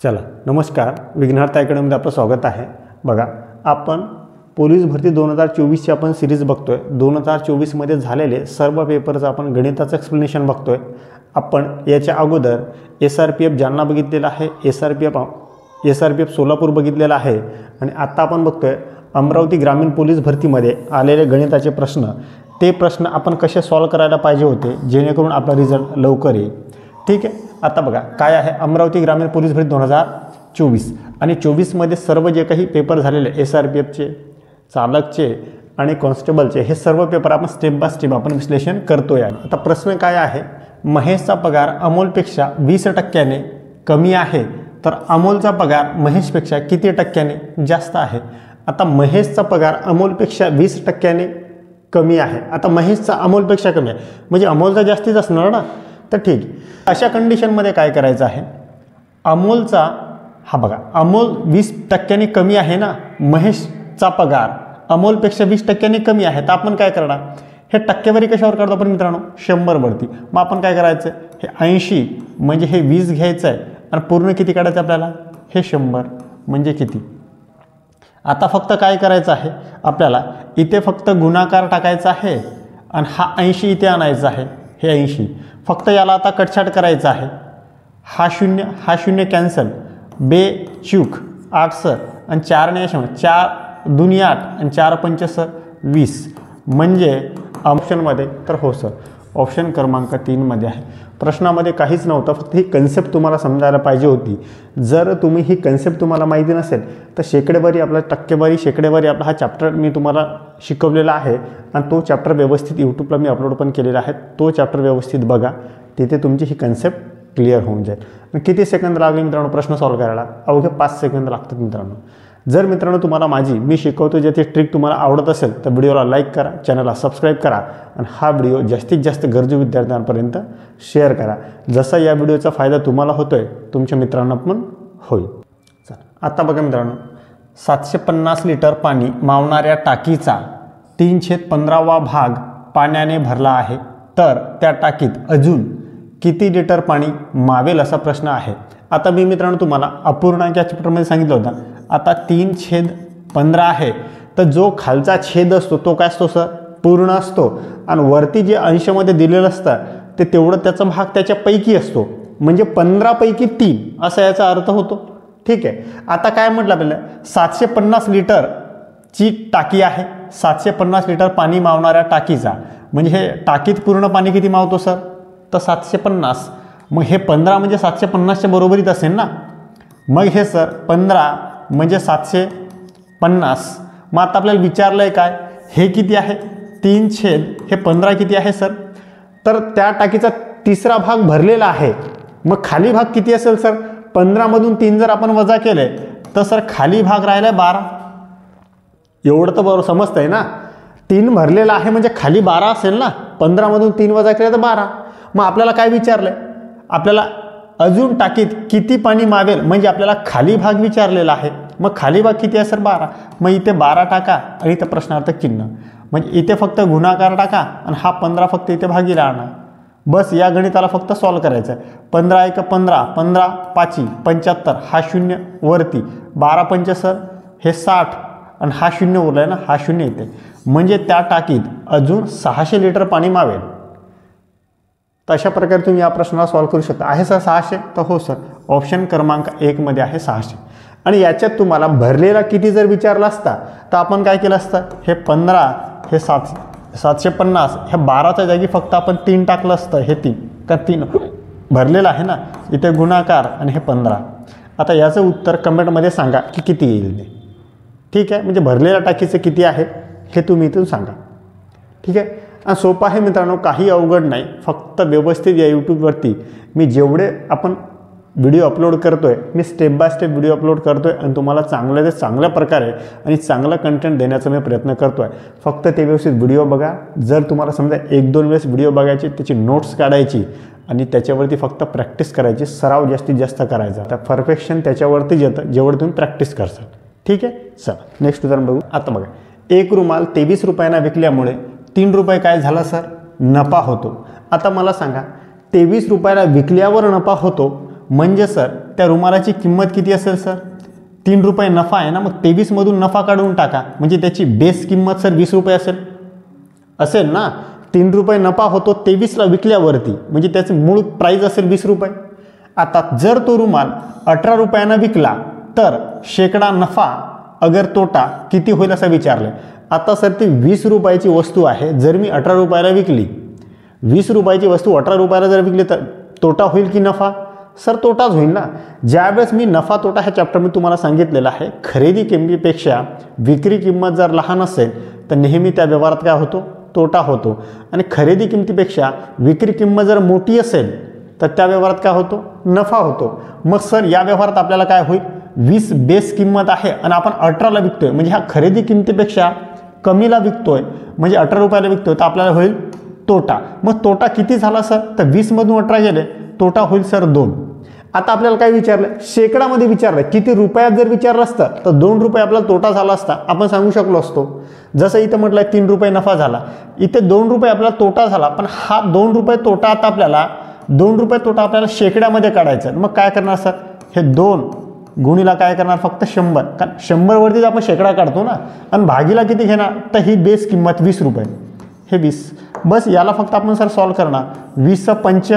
चला नमस्कार, विघ्नार्थ अकॅडमीमध्ये आपलं स्वागत आहे। बघा, आपण पोलीस भरती 2024ची आपण सिरीज बघतोय। 2024 मध्ये झालेले सर्व पेपरचं आपण गणिताचं एक्सप्लेनेशन बघतोय। आपण याच्या अगोदर SRPF जालना बघितलेला आहे, SRPF सोलापूर बघितलेला आहे आणि आता आपण बघतोय अमरावती ग्रामीण पोलीस भरतीमध्ये आलेले गणिताचे प्रश्न। ते प्रश्न आपण कसे सॉल्व करायला पाहिजे होते जेणेकरून आपला रिझल्ट लवकर येईल। ठीक आहे, आता बघा काय आहे अमरावती ग्रामीण पोलीस भरती 2024 आणि 24 मध्ये सर्व जे काही पेपर झालेले SRPFचे, चालकचे आणि कॉन्स्टेबलचे हे सर्व पेपर आपण स्टेप बाय स्टेप आपण विश्लेषण करतोय। आता प्रश्न काय आहे, महेशचा पगार अमोलपेक्षा 20% कमी आहे, तर अमोलचा पगार महेशपेक्षा किती टक्क्याने जास्त आहे। आता महेशचा पगार अमोलपेक्षा 20% कमी आहे। आता महेशचा अमोलपेक्षा कमी आहे म्हणजे अमोलचा जास्तीच असणार ना, तर ठीक आहे। अशा कंडिशनमध्ये काय करायचं आहे, अमोलचा हा बघा अमोल 20% कमी आहे ना, महेशचा पगार अमोलपेक्षा 20% कमी आहे, तर आपण काय करणार, हे टक्केवारी कशावर करतो आपण मित्रांनो, 100 वरती। मग आपण काय करायचं, हे 80 म्हणजे हे 20 घ्यायचं आहे आणि पूर्ण किती काढायचं आपल्याला, हे 100 म्हणजे किती। आता फक्त काय करायचं आहे आपल्याला, इथे फक्त गुणाकार टाकायचा आहे आणि हा 80 इथे आणायचा आहे, हे 80 फक्त याला आता कटछाट करायचं आहे। हा शून्य कॅन्सल, बे चूक 8 सर आणि 4 ने 4 दुनी 8 आणि 4 पंच सर 20 म्हणजे ऑप्शनमध्ये तर हो सर, ऑप्शन क्रमांक 3 मध्ये आहे। प्रश्नामध्ये काहीच नव्हतं, फक्त ही कन्सेप्ट तुम्हाला समजायला पाहिजे होती। जर तुम्ही ही कन्सेप्ट तुम्हाला माहिती नसेल तर शेकडेवारी आपला शेकडेवारी आपला हा चॅप्टर मी तुम्हाला शिकवलेला आहे आणि तो चॅप्टर व्यवस्थित यूट्यूबला मी अपलोड पण केलेला आहे। तो चॅप्टर व्यवस्थित बघा, तिथे तुमची ही कन्सेप्ट क्लिअर होऊन जाईल। किती सेकंद लागले मित्रांनो प्रश्न सॉल्व करायला, अवघे 5 सेकंद लागतात मित्रांनो। जर मित्रांनो तुम्हाला मी शिकवतो जे ते ट्रिक तुम्हाला आवडत असेल तर व्हिडिओला लाईक करा, चॅनलला सबस्क्राईब करा आणि हा व्हिडिओ जास्तीत जास्त गरजू विद्यार्थ्यांपर्यंत शेअर करा। जसा या व्हिडिओचा फायदा तुम्हाला होतोय तुमच्या मित्रांना पण होईल। आता बघा मित्रांनो, 750 लिटर पाणी मावणाऱ्या टाकीचा 3/15 भाग पाण्याने भरला आहे, तर त्या टाकीत अजून किती लिटर पाणी मावेल असा प्रश्न आहे। आता मी मित्रांनो तुम्हाला अपूर्णांक या चॅप्टरमध्ये सांगितलं होतं। आता 3/15 आहे, तर जो खालचा छेद असतो तो काय असतो सर, पूर्ण असतो आणि वरती जे अंशमध्ये दिलेलं असतं ते तेवढं त्याचा भाग त्याच्यापैकी असतो, म्हणजे 15 पैकी 3 असा याचा अर्थ होतो। ठीक आहे, आता काय म्हटलं आपल्याला, 750 लिटरची टाकी आहे, 750 लिटर पाणी मावणाऱ्या टाकीचा म्हणजे हे टाकीत पूर्ण पाणी किती मावतो सर, तर 750। मग हे 15 म्हणजे 750च्या बरोबरीत असेल ना, मग हे सर 15 म्हणजे 750। मग आता आपल्याला विचारलं आहे काय, हे किती आहे 3/15 किती आहे सर, तर त्या टाकीचा तिसरा भाग भरलेला आहे। मग खाली भाग किती असेल सर, 15 मधून 3 जर आपण वजा केले तर सर खाली भाग राहिला 12। एवढं तर बरोबर समजतंय ना, 3 भरलेला आहे म्हणजे खाली 12 असेल ना, 15 मधून 3 वजा केले तर 12। मग आपल्याला काय विचारलंय, आपल्याला अजून टाकीत किती पाणी मावेल म्हणजे आपल्याला खाली भाग विचारलेला आहे। मग खाली भाग किती आहे सर 12, मग इथे 12 टाका आणि इथे प्रश्नार्थक चिन्ह, म्हणजे इथे फक्त गुणाकार टाका आणि हा 15 फक्त इथे भागीला आणा। बस या गणिताला फक्त सॉल्व करायचं आहे। 15 × 15 15 5 75, हा 0 वरती, 12 पंच सर हे 60 आणि हा 0 उरलाय ना, हा 0 येते म्हणजे त्या टाकीत अजून 600 लिटर पाणी मावेल। तर अशा प्रकारे तुम्ही या प्रश्नाला सॉल्व करू शकता। आहे सर 600, तर हो सर, ऑप्शन क्रमांक 1 मध्ये आहे 600। आणि याच्यात तुम्हाला भरलेला किती जर विचारला असता तर आपण काय केलं असतं, हे 15 हे 750 ह्या 12च्या जागी फक्त आपण 3 टाकलं असतं, हे 3 का 3 भरलेला आहे ना, इथे गुणाकार आणि हे 15। आता याचं उत्तर कमेंटमध्ये सांगा की किती येईल ते। ठीक आहे, म्हणजे भरलेल्या टाकीचं किती आहे हे तुम्ही इथून सांगा। ठीक आहे, आणि सोपं आहे मित्रांनो, काही अवघड नाही, फक्त व्यवस्थित या यूट्यूबवरती मी जेवढे आपण व्हिडिओ अपलोड करतोय, मी step by step video upload करतोय आणि तुम्हाला चांगल्या प्रकारे आणि चांगला कंटेंट देण्याचा मी प्रयत्न करतोय। फक्त ते व्यवस्थित व्हिडिओ बघा। जर तुम्हाला समजा 1-2 वेळेस व्हिडिओ बघायची, त्याची नोट्स काढायची आणि त्याच्यावरती फक्त प्रॅक्टिस करायची, सराव जास्तीत जास्त करायचा, तर परफेक्शन त्याच्यावरतीच येतं जेवढं तुम्ही प्रॅक्टिस करसाल। ठीक आहे, चला नेक्स्ट उदाहरण बघू। आता बघा, एक रुमाल 23 रुपयांना विकल्यामुळे 3 रुपये काय झाला सर, नफा होतो। आता मला सांगा, 23 रुपयाला विकल्यावर नफा होतो म्हणजे सर त्या रुमालाची किंमत किती असेल सर? 3 रुपये नफा आहे ना, मग 23 मधून नफा काढून टाका, म्हणजे त्याची बेस किंमत सर 20 रुपये असेल ना. 3 रुपये नफा होतो 23ला विकल्यावरती, म्हणजे त्याची मूळ प्राईस असेल 20 रुपये. आता जर तो रुमाल 18 रुपयांना विकला तर शेकडा नफा अगर तोटा किती होईल असं विचारलं. आता सर ती 20 रुपयाची वस्तू आहे, जर मी 18 रुपयाला विकली, 20 रुपयाची वस्तू 18 रुपयाला जर विकली तर तोटा होईल की नफा? सर तोटाच होईल ना. ज्यावेळेस मी नफा तोटा ह्या चॅप्टर मी तुम्हाला सांगितलेलं आहे, खरेदी किमतीपेक्षा विक्री किंमत जर लहान असेल तर नेहमी त्या व्यवहारात काय होतो? तोटा होतो. आणि खरेदी किमतीपेक्षा विक्री किंमत जर मोठी असेल तर त्या व्यवहारात काय होतो? नफा होतो. मग सर या व्यवहारात आपल्याला काय होईल? 20 बेस किंमत आहे आणि आपण 18ला विकतोय, म्हणजे ह्या खरेदी किमतीपेक्षा कमीला विकतोय, म्हणजे 18 रुपयाला विकतोय, तर आपल्याला होईल तोटा. मग तोटा किती झाला सर? तर 20 मधून 18 गेले, तोटा होईल सर 2. आता आपल्याला काय विचारलं? शेकडामध्ये विचारलं. किती रुपयात जर विचारलं असतं तर 2 रुपये आपल्याला तोटा झाला असता, आपण सांगू शकलो असतो. जसं इथं म्हटलं 3 रुपये नफा झाला, इथे 2 रुपये आपल्याला तोटा झाला, पण हा 2 रुपये तोटा आता आपल्याला 2 रुपये तोटा आपल्याला शेकड्यामध्ये काढायचा. मग काय करणार सर? हे 2 गुणीला काय करणार? फक्त 100, कारण 100 वरतीच आपण शेकडा काढतो ना. आणि भागीला किती घेणार? तर ही बेस किंमत 20 रुपये, हे 20. बस याला फक्त आपण सर सॉल्व करणार. 20 पंच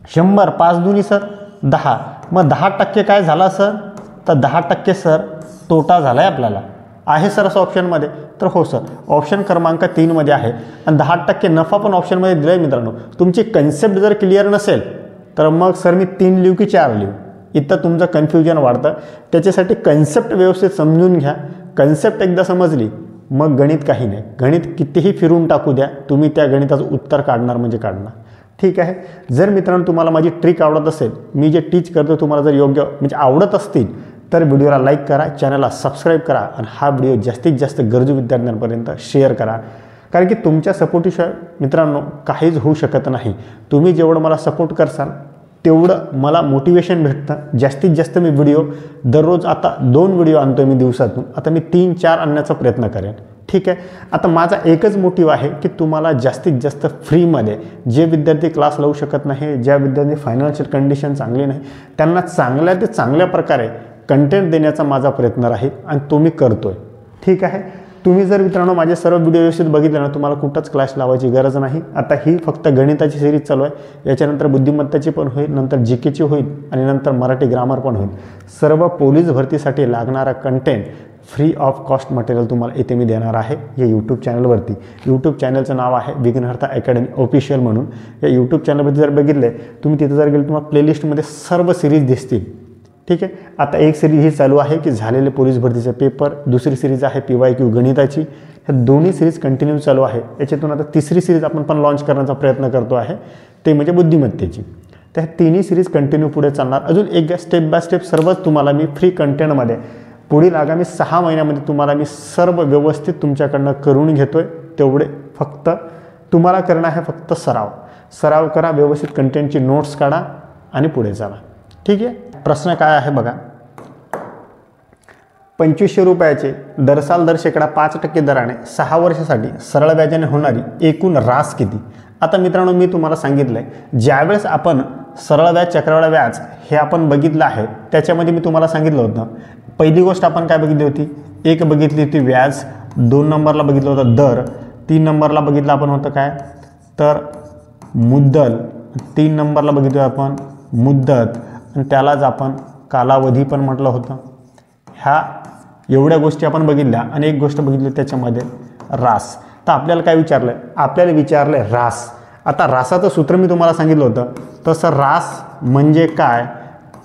100, 5 दुनी सर 10. मग 10% काय झाला सर? तर 10% सर तोटा झाला आहे आपल्याला. आहे सर असं ऑप्शनमध्ये? तर हो सर, ऑप्शन क्रमांक 3 मध्ये आहे. आणि 10% नफा पण ऑप्शनमध्ये दिला आहे मित्रांनो. तुमची कन्सेप्ट जर क्लिअर नसेल तर मग सर मी 3 लिहू की 4 लिहू? इथं तुमचं कन्फ्युजन वाढतं. त्याच्यासाठी कन्सेप्ट व्यवस्थित समजून घ्या. कन्सेप्ट एकदा समजली मग गणित काही नाही. गणित कितीही फिरून टाकू द्या, तुम्ही त्या गणिताचं उत्तर काढणार म्हणजे काढणार. ठीक आहे. जर मित्रांनो तुम्हाला माझी ट्रिक आवडत असेल, मी जे टीच करतो तुम्हाला जर योग्य म्हणजे आवडत असतील तर व्हिडिओला लाईक करा, चॅनलला सबस्क्राईब करा आणि हा व्हिडिओ जास्तीत जास्त गरजू विद्यार्थ्यांपर्यंत शेअर करा. कारण की तुमच्या सपोर्टिशिवाय मित्रांनो काहीच होऊ शकत नाही. तुम्ही जेवढं मला सपोर्ट करसाल तेवढं मला मोटिवेशन भेटतं. जास्तीत जास्त मी व्हिडिओ दररोज, आता 2 व्हिडिओ आणतो मी दिवसातून, आता मी 3-4 आणण्याचा प्रयत्न करेन. ठीक आहे. आता माझा एकच मोटिव्ह आहे की तुम्हाला जास्तीत जास्त फ्रीमध्ये, जे विद्यार्थी क्लास लावू शकत नाही, ज्या विद्यार्थी फायनान्शियल कंडिशन चांगली नाही, त्यांना चांगल्या ते चांगल्या प्रकारे कंटेंट देण्याचा माझा प्रयत्न राहील आणि तो मी करतोय. ठीक आहे. तुम्ही जर मित्रांनो माझे सर्व व्हिडिओ व्यवस्थित बघितले ना, तुम्हाला कुठंच क्लास लावायची गरज नाही. आता ही फक्त गणिताची सिरीज चालू आहे, याच्यानंतर बुद्धिमत्तेची पण होईल, नंतर जीकेची होईल आणि नंतर मराठी ग्रामर पण होईल. सर्व पोलीस भरतीसाठी लागणारा content free of cost material तुम्हाला इथे मी देणार आहे या यूट्यूब चॅनलवरती. यूट्यूब चॅनलचं नाव आहे विघ्नहर्ता अकॅडमी ऑफिशियल म्हणून. या यूट्यूब चॅनलवरती जर बघितले तुम्ही, तिथे जर गेले तुम्हाला प्लेलिस्टमध्ये सर्व सिरीज दिसतील. ठीक आहे. आता एक सिरीज ही चालू आहे की झालेले पोलीस भरतीचे पेपर, दुसरी सिरीज आहे PYQ गणिताची. ह्या दोन्ही सिरीज कंटिन्यू चालू आहे. याच्यातून आता तिसरी सिरीज आपण पण लॉन्च करण्याचा प्रयत्न करतो आहे, ते म्हणजे बुद्धिमत्तेची. तर ह्या तिन्ही सिरीज कंटिन्यू पुढे चालणार. अजून एक स्टेप बाय स्टेप सर्वच तुम्हाला मी फ्री कंटेंटमध्ये पुढील आगामी 6 महिन्यामध्ये तुम्हाला मी सर्व व्यवस्थित तुमच्याकडनं करून घेतोय. तेवढे फक्त तुम्हाला करणं आहे, फक्त सराव करा, व्यवस्थित कंटेंटची नोट्स काढा आणि पुढे चला. ठीक आहे. प्रश्न काय आहे बघा. 2500 रुपयाचे दर शेकडा 5% दराने 6 वर्षासाठी सरळ व्याजाने होणारी एकूण रास किती? आता मित्रांनो मी तुम्हाला सांगितलं आहे, ज्यावेळेस आपण सरळ व्याज चक्रवाढ व्याज हे आपण बघितलं आहे, त्याच्यामध्ये मी तुम्हाला सांगितलं होतं. पहिली गोष्ट आपण काय बघितली होती? एक बघितली होती व्याज, 2 नंबरला बघितलं होतं दर, 3 नंबरला बघितलं आपण होतं काय तर मुद्दल, 3 नंबरला बघितलं आपण मुद्दत आणि त्यालाच आपण कालावधी पण म्हटलं होतं. ह्या एवढ्या गोष्टी आपण बघितल्या आणि एक गोष्ट बघितली त्याच्यामध्ये रास. तर आपल्याला काय विचारलं? आपल्याला विचारलं रास. आता रासाचं सूत्र मी तुम्हाला सांगितलं होतं. तसं रास म्हणजे काय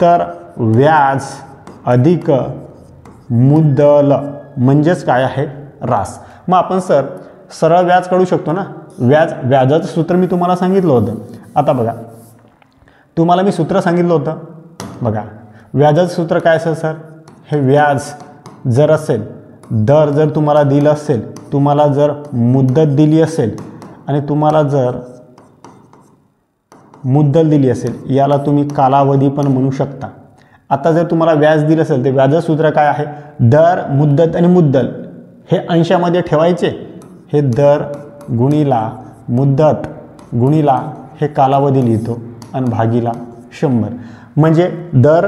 तर व्याज अधिक मुद्दल म्हणजेच काय आहे रास. मग आपण सर सरळ व्याज काढू शकतो ना. व्याजाचं सूत्र मी तुम्हाला सांगितलं होतं. आता बघा तुम्हाला मी सूत्र सांगितलं होतं बघा. व्याजाचं सूत्र काय असेल सर? हे व्याज जर असेल, दर जर तुम्हाला दिलं असेल, तुम्हाला जर मुद्दत दिली असेल आणि तुम्हाला जर मुद्दल दिली असेल, याला तुम्ही कालावधी पण म्हणू शकता. आता जर तुम्हाला व्याज दिलं असेल तर व्याजाचं सूत्र काय आहे? दर, मुद्दत आणि मुद्दल हे अंशामध्ये ठेवायचे. हे दर गुणीला मुद्दत गुणीला हे कालावधी लिहितो आणि भागीला 100. म्हणजे दर,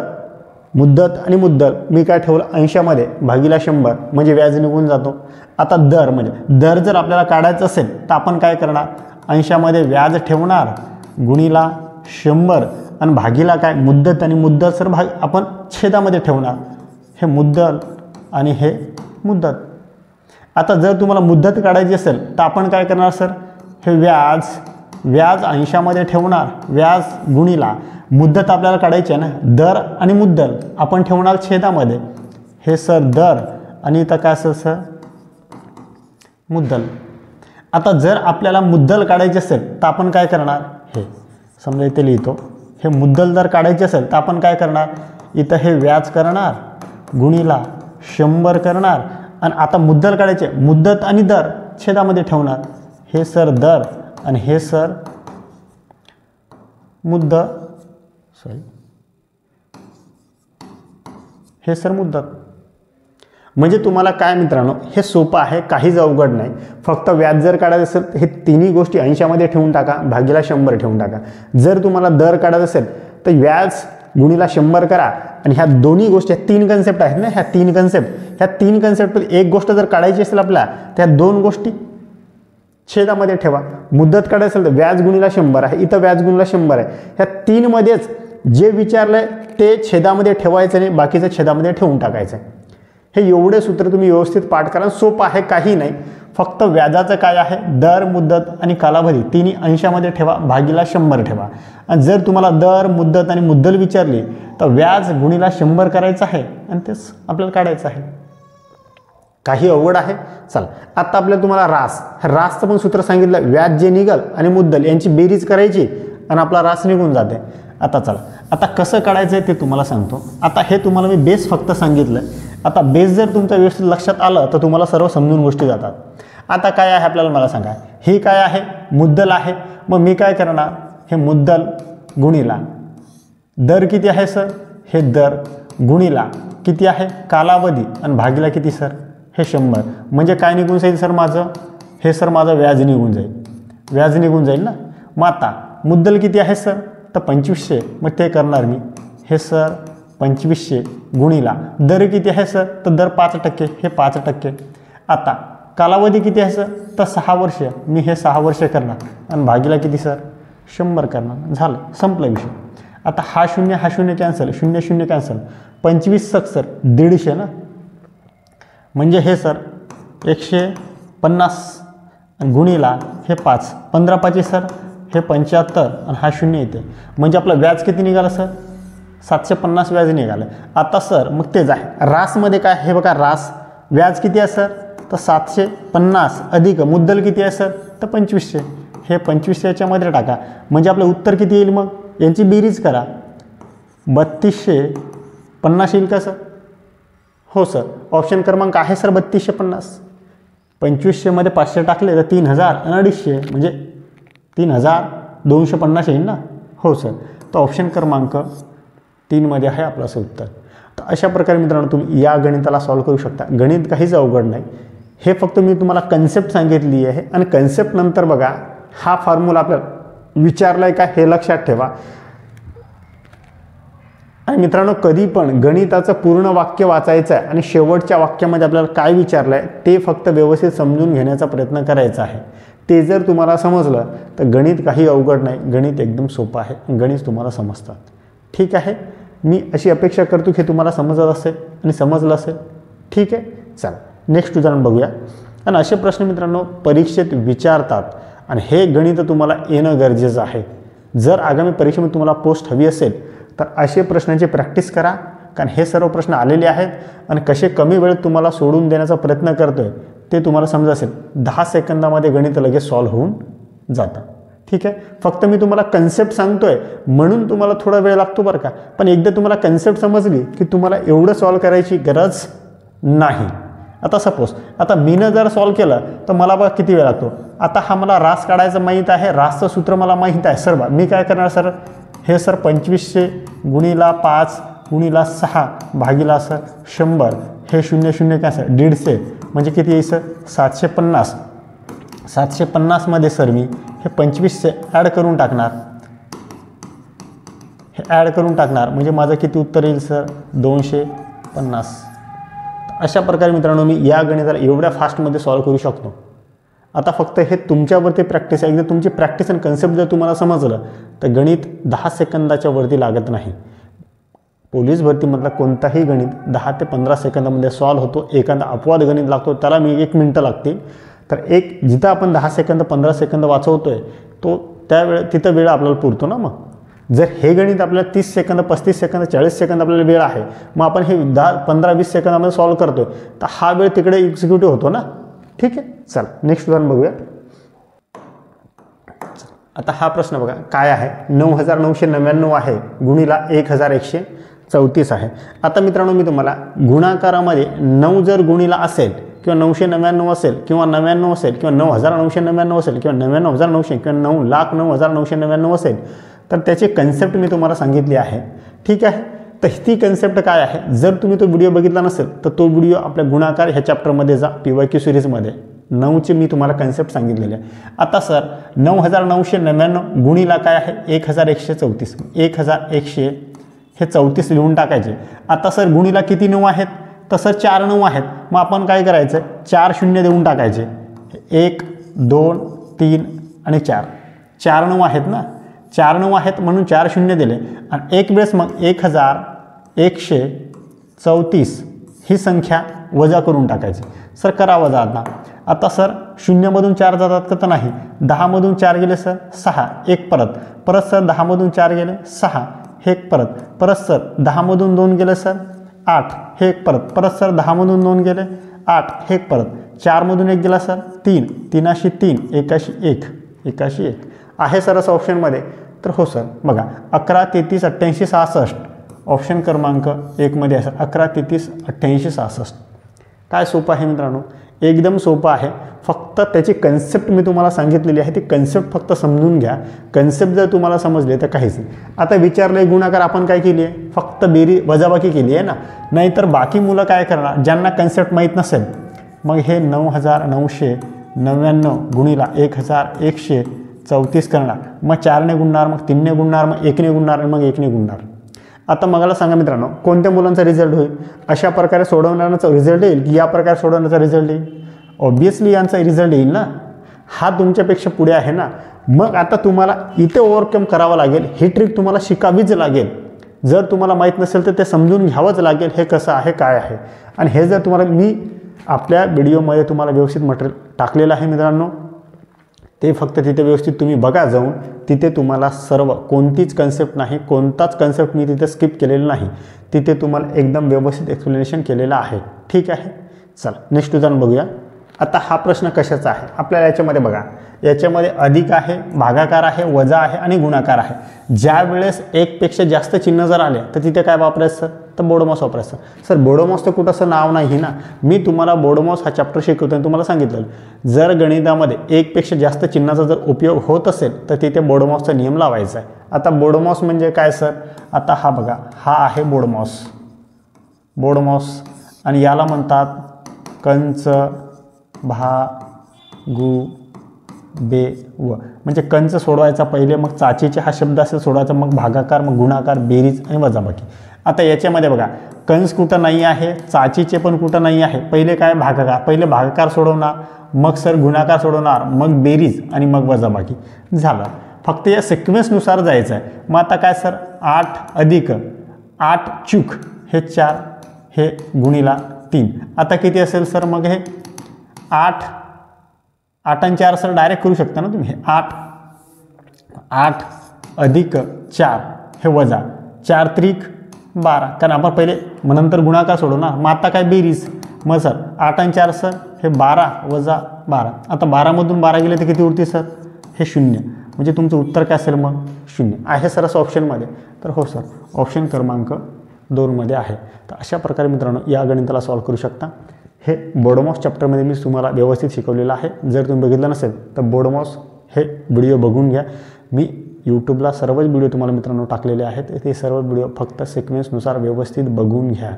मुद्दत आणि मुद्दल मी काय ठेवलं 80 भागिला 100 म्हणजे व्याज निघून जातो. आता दर म्हणजे दर जर आपल्याला काढायचं असेल तर आपण काय करणार, 80 व्याज ठेवणार गुणिला 100 आणि भागिला काय मुद्दत आणि मुद्दल सर आपण छेदामध्ये ठेवणार. हे मुद्दल आणि हे मुद्दत. आता जर तुम्हाला मुद्दत काढायची असेल तर आपण काय करणार सर, हे व्याज 80 ठेवणार, व्याज गुणिला मुद्दत आपल्याला काढायची आहे ना, दर आणि मुद्दल आपण ठेवणार छेदामध्ये. हे सर दर आणि इथं काय असेल सर मुद्दल. आता जर आपल्याला मुद्दल काढायची असेल तर आपण काय करणार, हे समजा इथे लिहितो, हे मुद्दल जर काढायचे असेल तर आपण काय करणार, इथं हे व्याज करणार गुणिला 100 करणार आणि आता मुद्दल काढायचे, मुद्दत आणि दर छेदामध्ये ठेवणार. हे सर दर आणि हे सर हे सर मुद्दत. म्हणजे तुम्हाला काय मित्रांनो, हे सोपं आहे, काहीच अवघड नाही. फक्त व्याज जर काढायचं असेल हे तिन्ही गोष्टी 80 ठेवून टाका, भागिला 100 ठेवून टाका. जर तुम्हाला दर काढायचं असेल तर व्याज गुणिला 100 करा आणि ह्या दोन्ही गोष्टी, 3 कन्सेप्ट आहेत ना, ह्या 3 कन्सेप्टपैकी एक गोष्ट जर काढायची असेल आपल्याला, त्या 2 गोष्टी छेदामध्ये ठेवा. मुद्दत काढायचं असेल तर व्याज गुणिला 100 आहे, इथं व्याज गुणिला 100 आहे. ह्या 3 मध्येच जे विचारलंय ते छेदामध्ये ठेवायचं नाही, बाकीचं छेदामध्ये ठेवून टाकायचं. हे एवढे सूत्र तुम्ही व्यवस्थित पाठ करा. सोपं आहे, काही नाही. फक्त व्याजाचं काय आहे, दर, मुद्दत आणि कालावधी तिन्ही 80 ठेवा, भागिला 100 ठेवा. आणि जर तुम्हाला दर, मुद्दत आणि मुद्दल विचारली तर व्याज गुणिला 100 करायचं आहे आणि तेच आपल्याला काढायचं आहे. काही अवघड आहे? चला आता आपल्याला तुम्हाला रासचं पण सूत्र सांगितलं. व्याज जे निघल आणि मुद्दल यांची बेरीज करायची आणि आपला रास निघून जाते. आता चला, आता कसं काढायचं आहे ते तुम्हाला सांगतो. आता हे तुम्हाला मी बेस फक्त सांगितलं. आता बेस जर तुमच्या व्यवस्थित लक्षात आलं तर तुम्हाला सर्व समजून गोष्टी जातात. आता काय आहे आपल्याला मला सांगा, हे काय आहे, मुद्दल आहे. मग मी काय करणार, हे मुद्दल गुणिला दर किती आहे सर, हे दर गुणिला किती आहे कालावधी आणि भागिला किती सर, हे 100. म्हणजे काय निघून जाईल सर माझं, हे सर माझं व्याज निघून जाईल, व्याज निघून जाईल ना. मग आता मुद्दल किती आहे सर, तर 2500. मग ते करणार मी, हे सर 2500 गुणिला दर किती आहे सर, तर दर 5%, हे 5%. आता कालावधी किती आहे सर, तर 6 वर्ष. मी हे 6 वर्ष करणार आणि भागिला किती सर 100 करणार. झालं, संपला विषय. आता हा 0 कॅन्सल, 0 कॅन्सल. 25 सर 150 ना, म्हणजे हे सर 150 गुणिला हे 5, 15 5 सर हे 75 आणि हा 0 येते. म्हणजे आपलं व्याज किती निघालं सर, 750 व्याज निघालं. आता सर मग तेच आहे रासमध्ये काय, हे बघा रास व्याज किती आहे सर, तर 750 अधिक मुद्दल किती आहे सर, तर 2500. हे 2500 याच्यामध्ये टाका. म्हणजे आपलं उत्तर किती येईल, मग यांची बेरीज करा. 3250 येईल का सर, हो सर. ऑप्शन क्रमांक आहे सर 3250. 2500 500 टाकले तर 3000 आणि 250 म्हणजे 3250 येईल ना, हो सर. तर ऑप्शन क्रमांक 3 आहे आपलं असं उत्तर. तर अशा प्रकारे मित्रांनो तुम्ही या गणिताला सॉल्व्ह करू शकता. गणित काहीच अवघड नाही. हे फक्त मी तुम्हाला कन्सेप्ट सांगितली आहे आणि कन्सेप्ट नंतर बघा हा फॉर्म्युला आपल्याला विचारला आहे का हे लक्षात ठेवा. आणि मित्रांनो कधी पण गणिताचं पूर्ण वाक्य वाचायचं आहे आणि शेवटच्या वाक्यामध्ये आपल्याला काय विचारलं आहे ते फक्त व्यवस्थित समजून घेण्याचा प्रयत्न करायचा आहे. ते जर तुम्हाला समजलं तर गणित काही अवघड नाही, गणित एकदम सोपं आहे, गणित तुम्हाला समजतात. ठीक आहे, मी अशी अपेक्षा करतो की तुम्हाला समजत असेल आणि समजलं असेल. ठीक आहे, चला नेक्स्ट उदाहरण बघूया. आणि असे प्रश्न मित्रांनो परीक्षेत विचारतात आणि हे गणित तुम्हाला येणं गरजेचं आहे. जर आगामी परीक्षेमध्ये तुम्हाला पोस्ट हवी असेल तर असे प्रश्नांची प्रॅक्टिस करा, कारण हे सर्व प्रश्न आलेले आहेत आणि कसे कमी वेळेत तुम्हाला सोडून देण्याचा प्रयत्न करतोय ते तुम्हाला समजत असेल. 10 सेकंदामध्ये गणित लगेच सॉल्व्ह होऊन जातं. ठीक आहे, फक्त मी तुम्हाला कन्सेप्ट सांगतोय म्हणून तुम्हाला थोडा वेळ लागतो बरं का. पण एकदा तुम्हाला कन्सेप्ट समजली की तुम्हाला एवढं सॉल्व्ह करायची गरज नाही. आता सपोज आता मीनं जर सॉल्व्ह केलं तर मला बघा किती वेळ लागतो. आता हा मला रास काढायचं माहीत आहे, रासचं सूत्र मला माहीत आहे सर. मी काय करणार सर, हे सर 2500 गुणिला 5 गुणिला 6 भागिला सर 100. हे 0 काय सर 150 म्हणजे किती येईल सर 750. 750 मध्ये सर मी हे 2500 ॲड करून टाकणार. हे ॲड करून टाकणार म्हणजे माझं किती उत्तर येईल सर 250. अशा प्रकारे मित्रांनो मी या गणिताला एवढ्या फास्टमध्ये सॉल्व्ह करू शकतो. आता फक्त हे तुमच्यावरती प्रॅक्टिस आहे. एकदा तुमची प्रॅक्टिस आणि कन्सेप्ट जर तुम्हाला समजलं तर गणित 10 सेकंदाच्या वरती लागत नाही. पोलीस भरतीमधला कोणताही गणित 10 ते 15 सेकंदामध्ये सॉल्व्ह होतो. एखादा अपवाद गणित लागतो त्याला मी 1 मिनटं लागते. तर जिथं आपण 10 सेकंद 15 सेकंद वाचवतोय तो तिथं वेळ आपल्याला पुरतो ना. मग जर हे गणित आपल्याला 30 सेकंद 35 सेकंद 40 सेकंद आपल्याला वेळ आहे, मग आपण हे 10-15-20 सेकंदामध्ये सॉल्व्ह करतोय तर हा वेळ तिकडे एक्झिक्युटिव्ह होतो ना. ठीक आहे, चला नेक्स्ट उदाहरण बघूया. आता हा प्रश्न बघा काय आहे, 9999 आहे गुणिला 1134 आहे. आता मित्रांनो मी तुम्हाला गुणाकारामध्ये 9 जर गुणिला असेल किंवा 999 असेल किंवा 99 असेल किंवा 9999 असेल किंवा 99,900 किंवा 9,09,999 असेल तर त्याची कन्सेप्ट मी तुम्हाला सांगितली आहे. ठीक आहे, तर ती कन्सेप्ट काय आहे, जर तुम्ही तो व्हिडिओ बघितला नसेल तर तो व्हिडिओ आपल्या गुणाकार ह्या चॅप्टरमध्ये जा, PYQ सिरीजमध्ये 9ची मी तुम्हाला कन्सेप्ट सांगितलेली आहे. आता सर 9999 गुणिला काय आहे 1134, 1100 हे 34 लिहून टाकायचे. आता सर गुणिला किती 9 आहेत, तर सर 4 9 आहेत. मग आपण काय करायचं 4 शून्य देऊन टाकायचे. 1 2 3 आणि 4, 4 9 आहेत ना, 4 9 आहेत म्हणून 4 शून्य दिले आणि एक वेळेस मग 1134 ही संख्या वजा करून टाकायची. सर करा वजा. आता सर 0मधून 4 जातात का, तर नाही. 10मधून 4 गेले सर 6, एक परत सर 10मधून 4 गेले 6, हे एक परत सर 10मधून 2 गेले सर 8, हे एक परत सर 10मधून 2 गेले 8, हे एक परत 4मधून 1 गेला सर 3, 3 3 1 आहे सर असं ऑप्शनमध्ये. तर हो सर बघा 11 33 88 66 ऑप्शन क्रमांक 1 मध्ये आहे सर. 11 33 88 66. काय सोपं आहे मित्रांनो, एकदम सोपं आहे. फक्त त्याची कन्सेप्ट मी तुम्हाला सांगितलेली आहे, ती कन्सेप्ट फक्त समजून घ्या. कन्सेप्ट जर तुम्हाला समजले तर काहीच नाही. आता विचारलंय गुणाकार आपण काय केली आहे, फक्त वजाबाकी केली आहे ना. नाहीतर बाकी मुलं काय करणार, ज्यांना कन्सेप्ट माहीत नसेल मग हे 9999 गुणिला 1134 करणार. मग 4ने गुणणार, मग 3ने गुणणार, मग 1ने गुणणार आणि मग 1ने गुणणार. आता मला सांगा मित्रांनो कोणत्या मुलांचा रिझल्ट होईल, अशा प्रकारे सोडवण्याचा रिझल्ट येईल की या प्रकारे सोडवण्याचा रिझल्ट येईल. ऑब्वियसली यांचा रिझल्ट येईल ना, हा तुमच्यापेक्षा पुढे आहे ना. मग आता तुम्हाला इथे ओव्हरकम करावं लागेल, ही ट्रिक तुम्हाला शिकावीच लागेल. जर तुम्हाला माहीत नसेल तर ते समजून घ्यावंच लागेल हे कसं आहे काय आहे. आणि हे जर तुम्हाला मी आपल्या व्हिडिओमध्ये तुम्हाला व्यवस्थित मटेरियल टाकलेलं आहे मित्रांनो, ते फक्त तिथे व्यवस्थित तुम्ही बघा जाऊन. तिथे तुम्हाला सर्व कोणतीच कन्सेप्ट नाही, कोणताच कन्सेप्ट मी तिथे स्किप केलेलं नाही. तिथे तुम्हाला एकदम व्यवस्थित एक्सप्लेनेशन केलेलं आहे. ठीक आहे, चला नेक्स्ट उदाहरण बघूया. आता हा प्रश्न कशाचा आहे आपल्याला याच्यामध्ये बघा, याच्यामध्ये अधिक आहे, भागाकार आहे, वजा आहे आणि गुणाकार आहे. ज्या वेळेस एकपेक्षा जास्त चिन्ह जर आले तर तिथे काय वापरायचं सर, तर बोडोमॉस वापरायचं. सर बोडोमॉस तर कुठं असं नाव नाही ना, मी तुम्हाला बोडोमॉस हा चॅप्टर शिकवतो आणि तुम्हाला सांगितलं जर गणितामध्ये एकपेक्षा जास्त चिन्हाचा जर उपयोग होत असेल तर तिथे बोडोमॉसचा नियम लावायचा आहे. आता बोडोमॉस म्हणजे काय सर, आता हा बघा हा आहे बोडोमॉस आणि याला म्हणतात कंच भागू बे व. म्हणजे कंच सोडवायचा पहिले, मग चाचीचे हा शब्द असेल सोडवायचा, मग भागाकार, मग गुणाकार, बेरीज आणि वजाबाकी. आता याच्यामध्ये बघा कंस कुठं नाही आहे, चाचीचे पण कुठं नाही आहे. पहिले काय भागाकार, पहिले भागाकार सोडवणार, मग सर गुणाकार सोडवणार, मग बेरीज आणि मग वजाबाकी झालं. फक्त या सिक्वेन्सनुसार जायचं आहे. मग आता काय सर 8 अधिक 8 चूक हे 4 हे गुणिला 3. आता किती असेल सर, मग हे 8 आणि 4 सर डायरेक्ट करू शकता ना तुम्ही. 8 अधिक 4 हे वजा 4 त्रिक 12, कारण आपण पहिले मग नंतर गुणाकार सोडवणार. मग आता काय बेरीज, मग सर 8 आणि 4 सर हे 12 वजा 12. आता 12मधून 12 गेले तर किती उरते सर, हे 0. म्हणजे तुमचं उत्तर काय असेल मग 0 आहे सर असं ऑप्शनमध्ये. तर हो सर ऑप्शन क्रमांक 2 मध्ये आहे. तर अशा प्रकारे मित्रांनो या गणिताला सॉल्व्ह करू शकता. हे बोडोमॉस चॅप्टरमध्ये मी तुम्हाला व्यवस्थित शिकवलेलं आहे. जर तुम्ही बघितलं नसेल तर बोडोमॉस हे व्हिडिओ बघून घ्या. मी यूट्यूबला सर्वच व्हिडिओ तुम्हाला मित्रांनो टाकलेले आहेत. ते सर्व व्हिडिओ फक्त सिक्वेन्सनुसार व्यवस्थित बघून घ्या.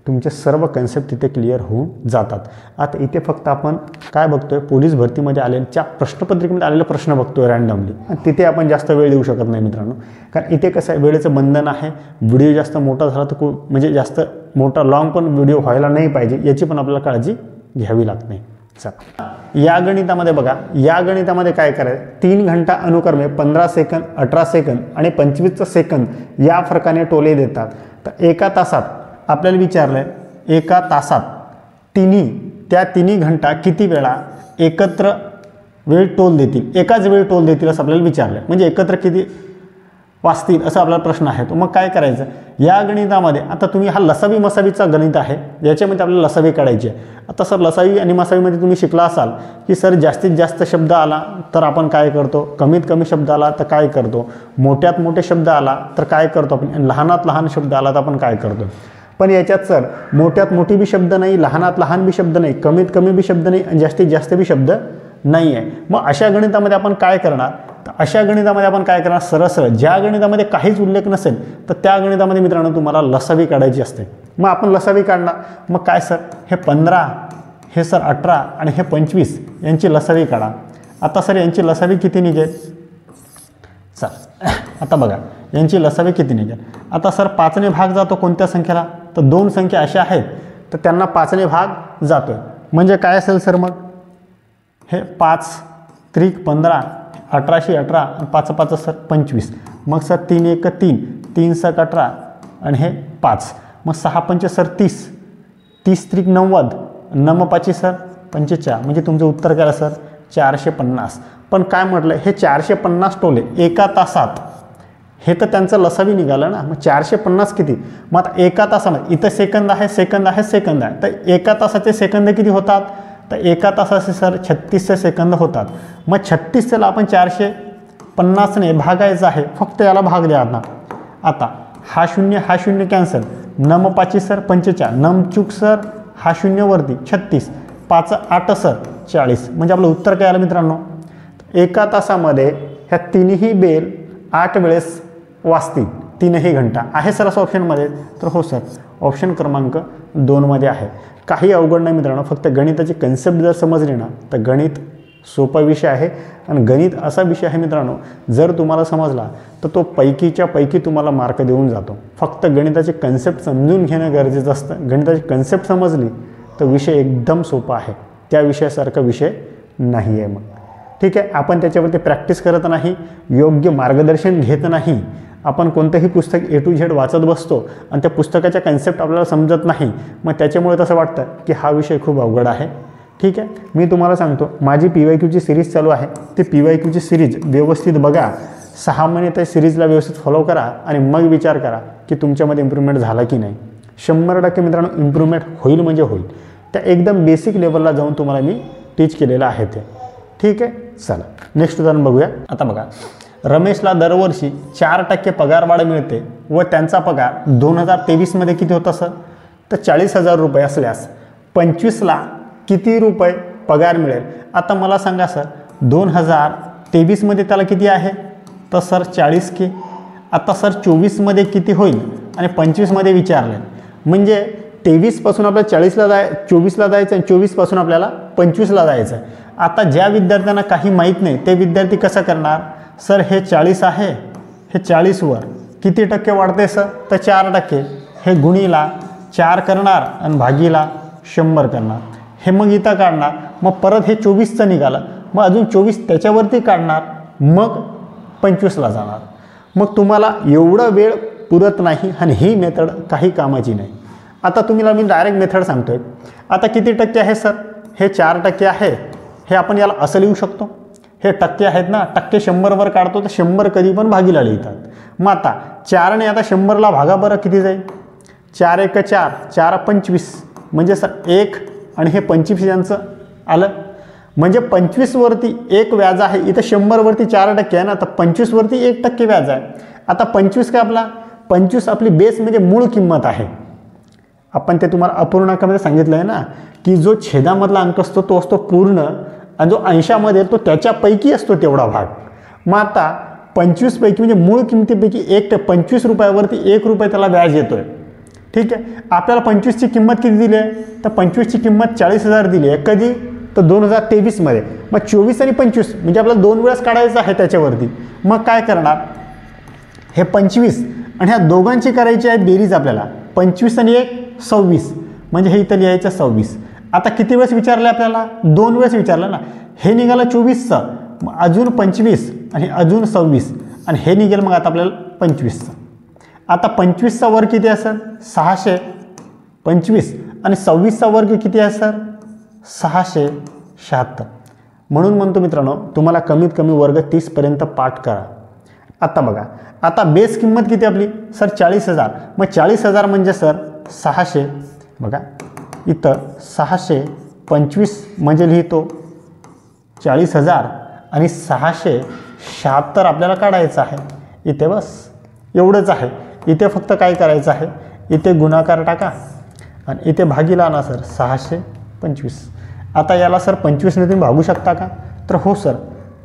तुमचे सर्व कन्सेप्ट तिथे क्लिअर होऊन जातात. आता इथे फक्त आपण काय बघतोय, पोलीस भरतीमध्ये आलेल्या प्रश्नपत्रिकेमध्ये आलेले प्रश्न बघतोय रँडमली, आणि तिथे आपण जास्त वेळ देऊ शकत नाही मित्रांनो, कारण इथे कसं आहे, वेळेचं बंधन आहे. व्हिडिओ जास्त मोठा झाला तर म्हणजे जास्त मोठा लॉंग पण व्हिडिओ व्हायला नाही पाहिजे, याची पण आपल्याला काळजी घ्यावी लागते. या गणितामध्ये बघा, या गणितामध्ये काय करायचं, 3 घंटा अनुक्रमे 15 सेकंद, 18 सेकंद आणि 25 सेकंद या फरकाने टोले देतात. तर एका तासात आपल्याला विचारलंय, एका तासात त्या तिन्ही घंटा किती वेळा एकत्र वेळ टोल देतील, एकाच वेळ टोल देतील असं आपल्याला विचारलंय. म्हणजे एकत्र किती वाचतील असा आपला प्रश्न आहे. तो मग काय करायचं, या गणितामध्ये आता तुम्ही हा लसावी मसावीचा गणित आहे, याच्यामध्ये आपल्याला लसावी काढायची आहे. आता सर लसावी आणि मसावीमध्ये तुम्ही शिकला असाल की सर जास्तीत जास्त शब्द आला तर आपण काय करतो, कमीत कमी शब्द आला तर काय करतो, मोठ्यात मोठे शब्द आला तर काय करतो आपण, लहानात लहान शब्द आला तर आपण काय करतो. पण याच्यात सर मोठ्यात मोठी बी शब्द नाही, लहानात लहान बी शब्द नाही, कमीत कमी बी शब्द नाही आणि जास्तीत जास्त बी शब्द नाही आहे. मग अशा गणितामध्ये आपण काय करणार, तर अशा गणितामध्ये आपण काय करणार, सरळ ज्या गणितामध्ये काहीच उल्लेख नसेल तर त्या गणितामध्ये मित्रांनो तुम्हाला लसावी काढायची असते. मग आपण लसावी काढणार. मग काय सर, हे 15, हे सर 18 आणि हे 25 यांची लसावी काढा. आता सर यांची लसावी किती निघेल, सर आता बघा यांची लसावी किती निघेल. आता सर 5ने भाग जातो कोणत्या संख्येला, तर 2 संख्या अशा आहेत तर त्यांना 5ने भाग जातोय. म्हणजे काय असेल सर, मग हे 5 त्रिक 15, 18 18 आणि 5 5 सर 25. मग सर 3 1 3, 3 7 18 आणि हे 5. मग 6 5 सर 30, 30 त्रिक 90, 9 5 सर 45. म्हणजे तुमचं उत्तर काय सर 450. पण काय म्हटलं, हे 450 टोले एका तासात, हे तर त्यांचं लसावी निघालं ना. मग 450 किती, मग आता एका तासामध्ये इथं सेकंद आहे, सेकंद आहे, सेकंद आहे, तर एका तासाचे सेकंद किती होतात, तर एका तासाचे सर 36 सेकंद होतात. मग 36ला आपण 450ने भागायचं आहे, फक्त याला भाग द्या ना. आता हा शून्य कॅन्सल, 9 5 सर 45, 9 चूक सर हा शून्यवरती 36, 5 8 सर 40. म्हणजे आपलं उत्तर काय आलं मित्रांनो, एका तासामध्ये ह्या तिन्ही बेल 8 वेळेस वाचतील, 3ही घंटा आहे सर असं ऑप्शनमध्ये. तर हो सर, ऑप्शन क्रमांक 2 मध्ये आहे. काही अवघड नाही मित्रांनो, फक्त गणिताची कन्सेप्ट जर समजली ना तर गणित सोपा विषय आहे. आणि गणित असा विषय आहे मित्रांनो, जर तुम्हाला समजला तर तो पैकीच्या पैकी तुम्हाला मार्क देऊन जातो. फक्त गणिताची कन्सेप्ट समजून घेणं गरजेचं असतं. गणिताची कन्सेप्ट समजली तर विषय एकदम सोपा आहे, त्या विषयासारखा विषय नाही आहे. मग ठीक आहे, आपण त्याच्यावरती प्रॅक्टिस करत नाही, योग्य मार्गदर्शन घेत नाही. आपण कोणतंही पुस्तक A to Z वाचत बसतो आणि त्या पुस्तकाच्या कन्सेप्ट आपल्याला समजत नाही. मग त्याच्यामुळे तसं वाटतं की हा विषय खूप अवघड आहे. ठीक आहे, मी तुम्हाला सांगतो, माझी PYQची सिरीज चालू आहे. ती PYQची सिरीज व्यवस्थित बघा, 6 महिने त्या सिरीजला व्यवस्थित फॉलो करा आणि मग विचार करा की तुमच्यामध्ये इम्प्रूव्हमेंट झाला की नाही. 100% मित्रांनो इम्प्रूव्हमेंट होईल म्हणजे होईल. त्या एकदम बेसिक लेवलला जाऊन तुम्हाला मी टीच केलेलं आहे ते. ठीक आहे, चला नेक्स्ट उदाहरण बघूया. आता बघा, रमेशला दरवर्षी 4% पगारवाढ मिळते व त्यांचा पगार 2023मध्ये किती होता सर, तर 40,000 रुपये असल्यास 25ला किती रुपये पगार मिळेल. आता मला सांगा सर, 2023मध्ये त्याला किती आहे, तर सर 40K. आता सर 24मध्ये किती होईल आणि 25मध्ये विचारले. म्हणजे 23पासून आपल्याला 24ला जायचं आणि 24पासून आपल्याला 25ला जायचं आहे. आता ज्या विद्यार्थ्यांना काही माहीत नाही ते विद्यार्थी कसं करणार, सर हे 40 आहे, हे 40वर किती टक्के वाढते सर, तर 4%. हे गुणीला 4 करणार आणि भागीला 100 करणार. हे मग इथं काढणार, मग परत हे 24चं निघालं, मग अजून 24 त्याच्यावरती काढणार, मग 25ला जाणार. मग तुम्हाला एवढा वेळ पुरत नाही आणि ही मेथड काही कामाची नाही. आता तुम्हाला मी डायरेक्ट मेथड सांगतोय. आता किती टक्के आहे सर, हे 4% आहे. हे आपण याला असं लिहू शकतो, हे टक्के आहेत ना, टक्के 100वर काढतो तर 100 कधी पण भागीला लिहितात. मग आता 4ने आता 100ला भागा बरं, किती जाईल, 4 1 4, 4 25, म्हणजे सर 1 आणि हे 25 यांचं आलं. म्हणजे 25वरती 1 व्याज आहे, इथं 100वरती 4% आहे ना, तर 25वरती 1% व्याज आहे. आता 25 काय आपला, 25 आपली बेस म्हणजे मूळ किंमत आहे. आपण ते तुम्हाला अपूर्णांकामध्ये सांगितलं आहे ना, की जो छेदामधला अंक असतो तो असतो पूर्ण आणि जो अंशामध्ये तो त्याच्यापैकी असतो तेवढा भाग. मग आता 25 पैकी म्हणजे मूळ किमतीपैकी 25 रुपयावरती 1 रुपये त्याला व्याज येतोय. ठीक आहे. आपल्याला 25ची किंमत किती दिली आहे, तर 25ची किंमत 40,000 दिली आहे. कधी, तर 2023मध्ये. मग 24 आणि 25 म्हणजे आपल्याला 2 वेळेस काढायचं आहे त्याच्यावरती. मग काय करणार, हे 25 आणि ह्या दोघांची करायची आहे बेरीज आपल्याला. 25 आणि 1 26 म्हणजे हे इथं लिहायचं 26. आता किती वेळेस विचारलं आपल्याला, 2 वेळेस विचारलं ना. हे निघालं 24चं, मग अजून 25 आणि अजून 26 आणि हे निघेल मग आता आपल्याला 25चं. आता 25चा वर्ग किती असेल, 625 आणि 26चा वर्ग किती असेल, 676. म्हणून म्हणतो मित्रांनो, तुम्हाला कमीत कमी वर्ग 30पर्यंत पाठ करा. आता बघा, आता बेस किंमत किती आपली सर, 40,000. मग 40,000 म्हणजे सर 600, बघा इथं 625 म्हणजे लिहितो 40,000 आणि 676 आपल्याला काढायचं आहे. इथे बस एवढंच आहे. इथे फक्त काय करायचं आहे, इथे गुणाकार टाका आणि इथे भागीला आणा सर 625. आता याला सर 25ने तुम्ही भागू शकता का, तर हो सर.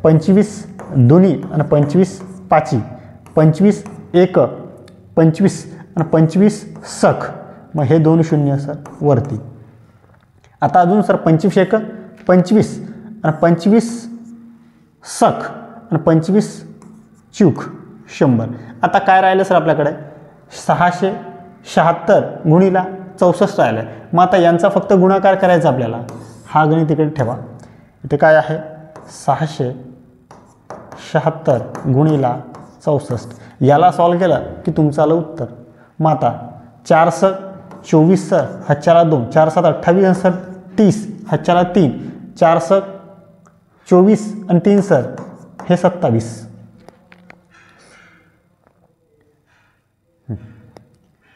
25 दोन्ही आणि 25 पाची, 25 एक 25 आणि 25 सख, मग हे 2 शून्य सर वरती. आता अजून सर 25 एक 25 आणि 25 सख आणि 25 चूक 100. आता काय राहिलं सर आपल्याकडे, 676 गुणिला 64 राहिलं आहे. मग आता यांचा फक्त गुणाकार करायचा आपल्याला. हा गणित इकडे ठेवा. इथे काय आहे, 676 गुणिला 64. याला सॉल्व केलं की तुमचं आलं उत्तर. मग आता 4 सर 24 सर, हातच्याला 2, 4 7 28 सर 30, हातच्याला 3, 4 सर 24 आणि 3 सर हे 27.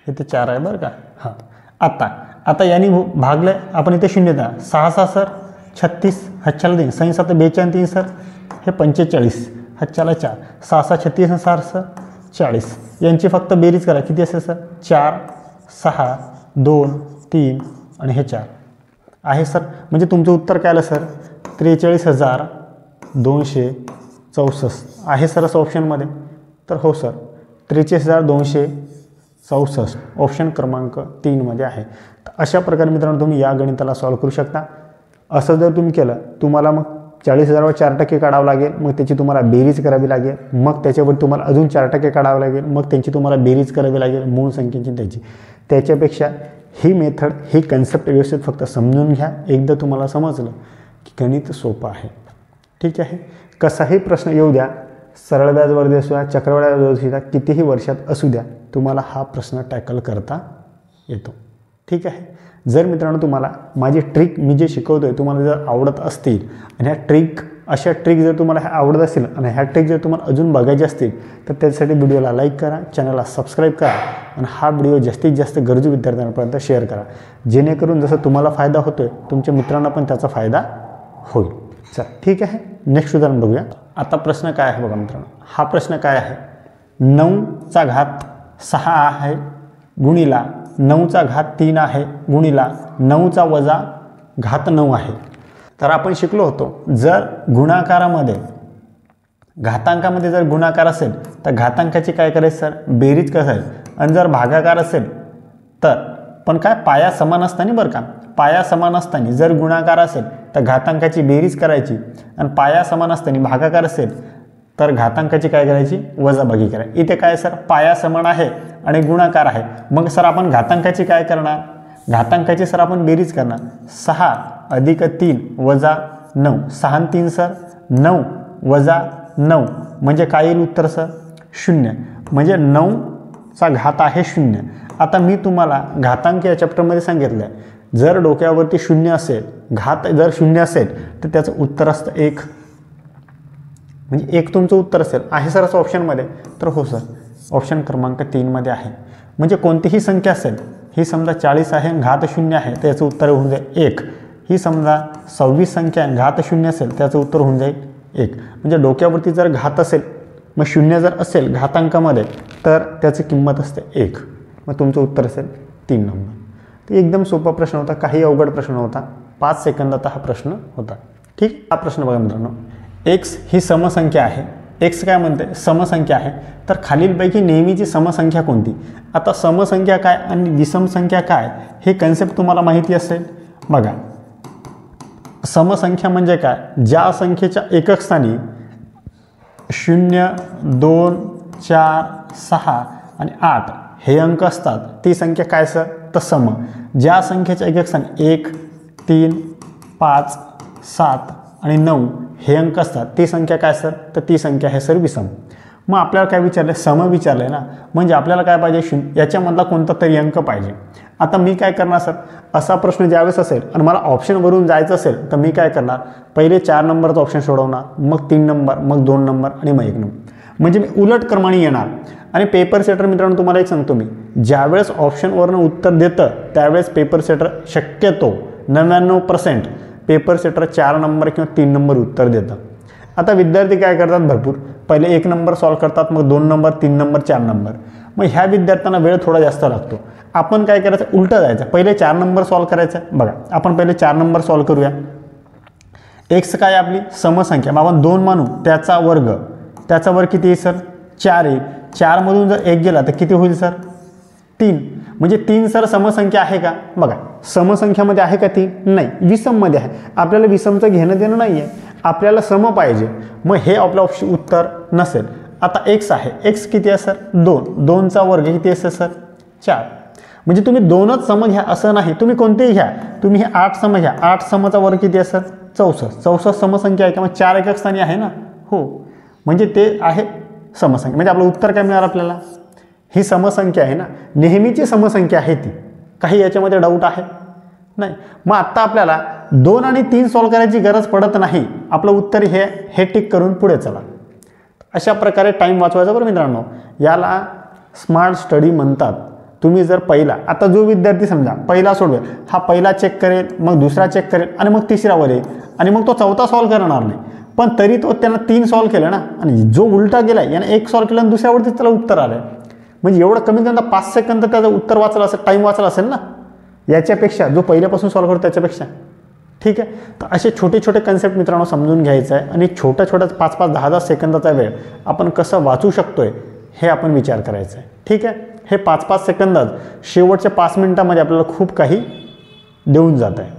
इथे 4 आहे बरं का. हां, आता यांनी भागलं आपण, इथे 0 द्या. 6 6 सर 36, हातच्याला 3, 6 7 42 3 सर हे 45, हातच्याला 4, 6 6 36 आणि 4 सर 40. यांची फक्त बेरीज करा, किती असेल सर, 4 6 2 3 आणि हे 4 आहे सर. म्हणजे तुमचं उत्तर काय आलं सर, 43,264 आहे सर असं ऑप्शनमध्ये. तर हो सर, 43,264 ऑप्शन क्रमांक 3 मध्ये आहे. तर अशा प्रकारे मित्रांनो तुम्ही या गणिताला सॉल्व करू शकता. असं जर तुम्ही केलं, तुम्हाला मग 40,000वर 4% काढावं लागेल, मग त्याची तुम्हाला बेरीज करावी लागेल, मग त्याच्यावर तुम्हाला अजून 4% काढावं लागेल, मग त्यांची तुम्हाला बेरीज करावी लागेल मूळ संख्येची त्याची. त्याच्यापेक्षा ही मेथड, ही कन्सेप्ट व्यवस्थित फक्त समजून घ्या. एकदा तुम्हाला समजलं की गणित सोपं आहे. ठीक आहे. कसाही प्रश्न येऊ द्या, सरळ व्याजवर्धी असू द्या, चक्रवाढ व्याजवर्धी असू द्या, कितीही वर्षात असू द्या, तुम्हाला हा प्रश्न टॅकल करता येतो. ठीक आहे. जर मित्रांनो तुम्हाला माझी ट्रिक, मी जे शिकवतोय, तुम्हाला जर आवडत असतील आणि अशा ट्रिक जर तुम्हाला आवडत असतील आणि ह्या ट्रिक जर तुम्हाला अजून बघायचे असतील, तर त्यासाठी व्हिडिओला लाईक करा, चॅनलला सबस्क्राईब करा आणि हा व्हिडिओ जास्तीत जास्त गरजू विद्यार्थ्यांपर्यंत शेअर करा, जेणेकरून जसं तुम्हाला फायदा होतोय, तुमच्या मित्रांना पण त्याचा फायदा होईल. चल ठीक आहे. नेक्स्ट उदाहरण बघूया. आता प्रश्न काय आहे बघा मित्रांनो, हा प्रश्न काय आहे, 9चा घात 6 आहे गुणिला 9चा घात 3 आहे गुणिला 9चा वजा घात 9 आहे. तर आपण शिकलो होतो, जर गुणाकारामध्ये घातांकामध्ये जर गुणाकार असेल तर घातांकाची काय करायचं सर, बेरीज करायची. आणि जर भागाकार असेल तर पण काय, पाया समान असताना बरं का, पाया समान असताना जर गुणाकार असेल तर घातांकाची बेरीज करायची आणि पाया समान असताना भागाकार असेल तर घातांकाची काय करायची, वजाबाकी करायची. इथे काय सर, पाया समान आहे आणि गुणाकार आहे, मग सर आपण घातांकाची काय करणार, घातांकाची सर आपण बेरीज करणार. 6 अधिक 3 वजा 9, 6 आणि 3 सर 9 वजा 9 म्हणजे काय येईल उत्तर सर, 0. म्हणजे 9चा घात आहे 0. आता मी तुम्हाला घातांक या चॅप्टरमध्ये सांगितलं आहे, जर डोक्यावरती 0 असेल, घात जर 0 असेल तर त्याचं उत्तर असतं 1. म्हणजे 1 तुमचं उत्तर असेल. आहे सर असं ऑप्शनमध्ये, तर हो सर, ऑप्शन क्रमांक 3 मध्ये आहे. म्हणजे कोणतीही संख्या असेल, ही समजा 40 आहे आणि घात 0 आहे, तर याचं उत्तर होऊन जाईल 1. ही समजा 26 संख्या आणि घात 0 असेल, त्याचं उत्तर होऊन जाईल 1. म्हणजे डोक्यावरती जर घात असेल, मग 0 जर असेल घातांकामध्ये, तर त्याची किंमत असते 1. मग तुमचं उत्तर असेल 3 नंबर. तर एकदम सोपा प्रश्न होता, काही अवघड प्रश्न नव्हता. 5 सेकंदाचा हा प्रश्न होता. ठीक. हा प्रश्न बघा मित्रांनो, x ही समसंख्या आहे एक्स काय म्हणते समसंख्या आहे, तर खालीलपैकी नेहमीची समसंख्या कोणती. आता समसंख्या काय आणि विषम संख्या काय हे कन्सेप्ट तुम्हाला माहिती असेल. बघा, समसंख्या म्हणजे काय, ज्या संख्येच्या एकक स्थानी 0, 2, 4, 6 आणि 8 हे अंक असतात ती संख्या काय सर, तर सम. ज्या संख्येच्या एकक स्थानी 1, 3, 5, 7 आणि 9 हे अंक असतात ती संख्या काय सर, तर ती संख्या आहे सर विषम. मग आपल्याला काय विचारलं, सम विचारलं आहे ना, म्हणजे आपल्याला काय पाहिजे, 0 याच्यामधला कोणता तरी अंक पाहिजे. आता मी काय करणार सर, असा प्रश्न ज्यावेळेस असेल आणि मला ऑप्शनवरून जायचं असेल तर मी काय करणार, पहिले 4 नंबरचा ऑप्शन सोडवणार, मग 3 नंबर, मग 2 नंबर आणि मग 1 नंबर, म्हणजे मी उलट क्रमाने येणार. आणि पेपर सेटर मित्रांनो तुम्हाला एक सांगतो मी, ज्यावेळेस ऑप्शनवरनं उत्तर देतं त्यावेळेस पेपर सेटर शक्यतो 99% पेपर सेटर 4 नंबर किंवा 3 नंबर उत्तर देतं. आता विद्यार्थी काय करतात, भरपूर पहिले 1 नंबर सॉल्व करतात, मग 2 नंबर, 3 नंबर, 4 नंबर. मग ह्या विद्यार्थ्यांना वेळ थोडा जास्त लागतो. आपण काय करायचं, उलटं जायचं, पहिले 4 नंबर सॉल्व करायचं. बघा, आपण पहिले 4 नंबर सॉल्व करूया. एक्स काय आपली समसंख्या, मग आपण 2 मानू, त्याचा वर्ग किती आहे सर, 4 आहे. 4 मधून जर 1 गेला तर किती होईल सर, 3. म्हणजे 3 सर समसंख्या आहे का, बघा समसंख्यामध्ये आहे का 3, नाही, विषममध्ये आहे. आपल्याला विषमचं घेणं देणं नाही आहे, आपल्याला सम पाहिजे. मग हे आपलं ऑप्शन उत्तर नसेल. आता एक्स आहे, एक्स किती आहे सर, 2, 2चा वर्ग किती असेल सर, 4. म्हणजे तुम्ही 2च सम घ्या असं नाही, तुम्ही कोणतेही घ्या, तुम्ही हे 8 सम घ्या, 8 समचा वर्ग किती आहे सर, 64. 64 समसंख्या आहे का, मग 4 एकक स्थानी आहे ना, हो, म्हणजे ते आहे समसंख्या. म्हणजे आपलं उत्तर काय मिळालं आपल्याला, ही समसंख्या आहे ना, नेहमीची समसंख्या आहे ती, काही याच्यामध्ये डाऊट आहे नाही. मग आत्ता आपल्याला 2 आणि 3 सॉल्व करायची गरज पडत नाही, आपलं उत्तर हे टिक करून पुढे चला. अशा प्रकारे टाईम वाचवायचा बरं मित्रांनो, याला स्मार्ट स्टडी म्हणतात. तुम्ही जर पहिला, आता जो विद्यार्थी समजा पहिला सोडवेल, हा पहिला चेक करेल, मग दुसरा चेक करेल आणि मग तिसऱ्यावर येईल आणि मग तो चौथा सॉल्व करणार नाही, पण तरी तो त्यानं 3 सॉल्व केलं ना, आणि जो उलटा गेला यानं 1 सॉल्व केलं आणि दुसऱ्यावरती त्याला उत्तर आलं. म्हणजे एवढं कमी कमी 5 सेकंद त्याचं उत्तर वाचलं असेल, टाईम वाचला असेल ना, याच्यापेक्षा जो पहिल्यापासून सॉल्व करतो त्याच्यापेक्षा. ठीक आहे, तर असे छोटे छोटे कन्सेप्ट मित्रांनो समजून घ्यायचं आहे आणि छोट्या 5-5, 10-10 सेकंदाचा वेळ आपण कसं वाचू शकतोय हे आपण विचार करायचा आहे. ठीक आहे, हे 5-5 सेकंदात शेवटच्या 5 मिनिटामध्ये आपल्याला खूप काही देऊन जात आहे.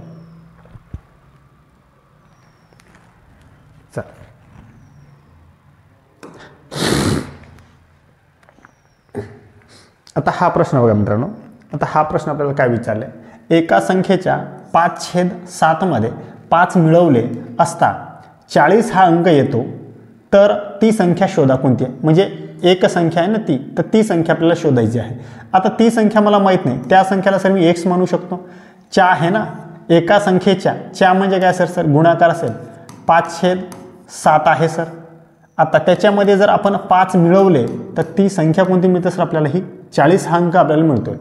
आता हा प्रश्न बघा मित्रांनो, आता हा प्रश्न आपल्याला काय विचारले, एका संख्येच्या 5/7 मध्ये 5 मिळवले असता 40 हा अंक येतो, तर ती संख्या शोधा कोणती आहे. म्हणजे एक संख्या आहे ना ती, तर ती संख्या आपल्याला शोधायची आहे. आता ती संख्या मला माहीत नाही, त्या संख्याला सर मी एक्स मानू शकतो. च्या आहे ना, एका संख्येच्या च्या म्हणजे काय सर, गुणाकार असेल, 5/7 आहे सर. आता त्याच्यामध्ये जर आपण 5 मिळवले तर ती संख्या कोणती मिळते सर, आपल्याला ही 40 हा अंक आपल्याला मिळतोय.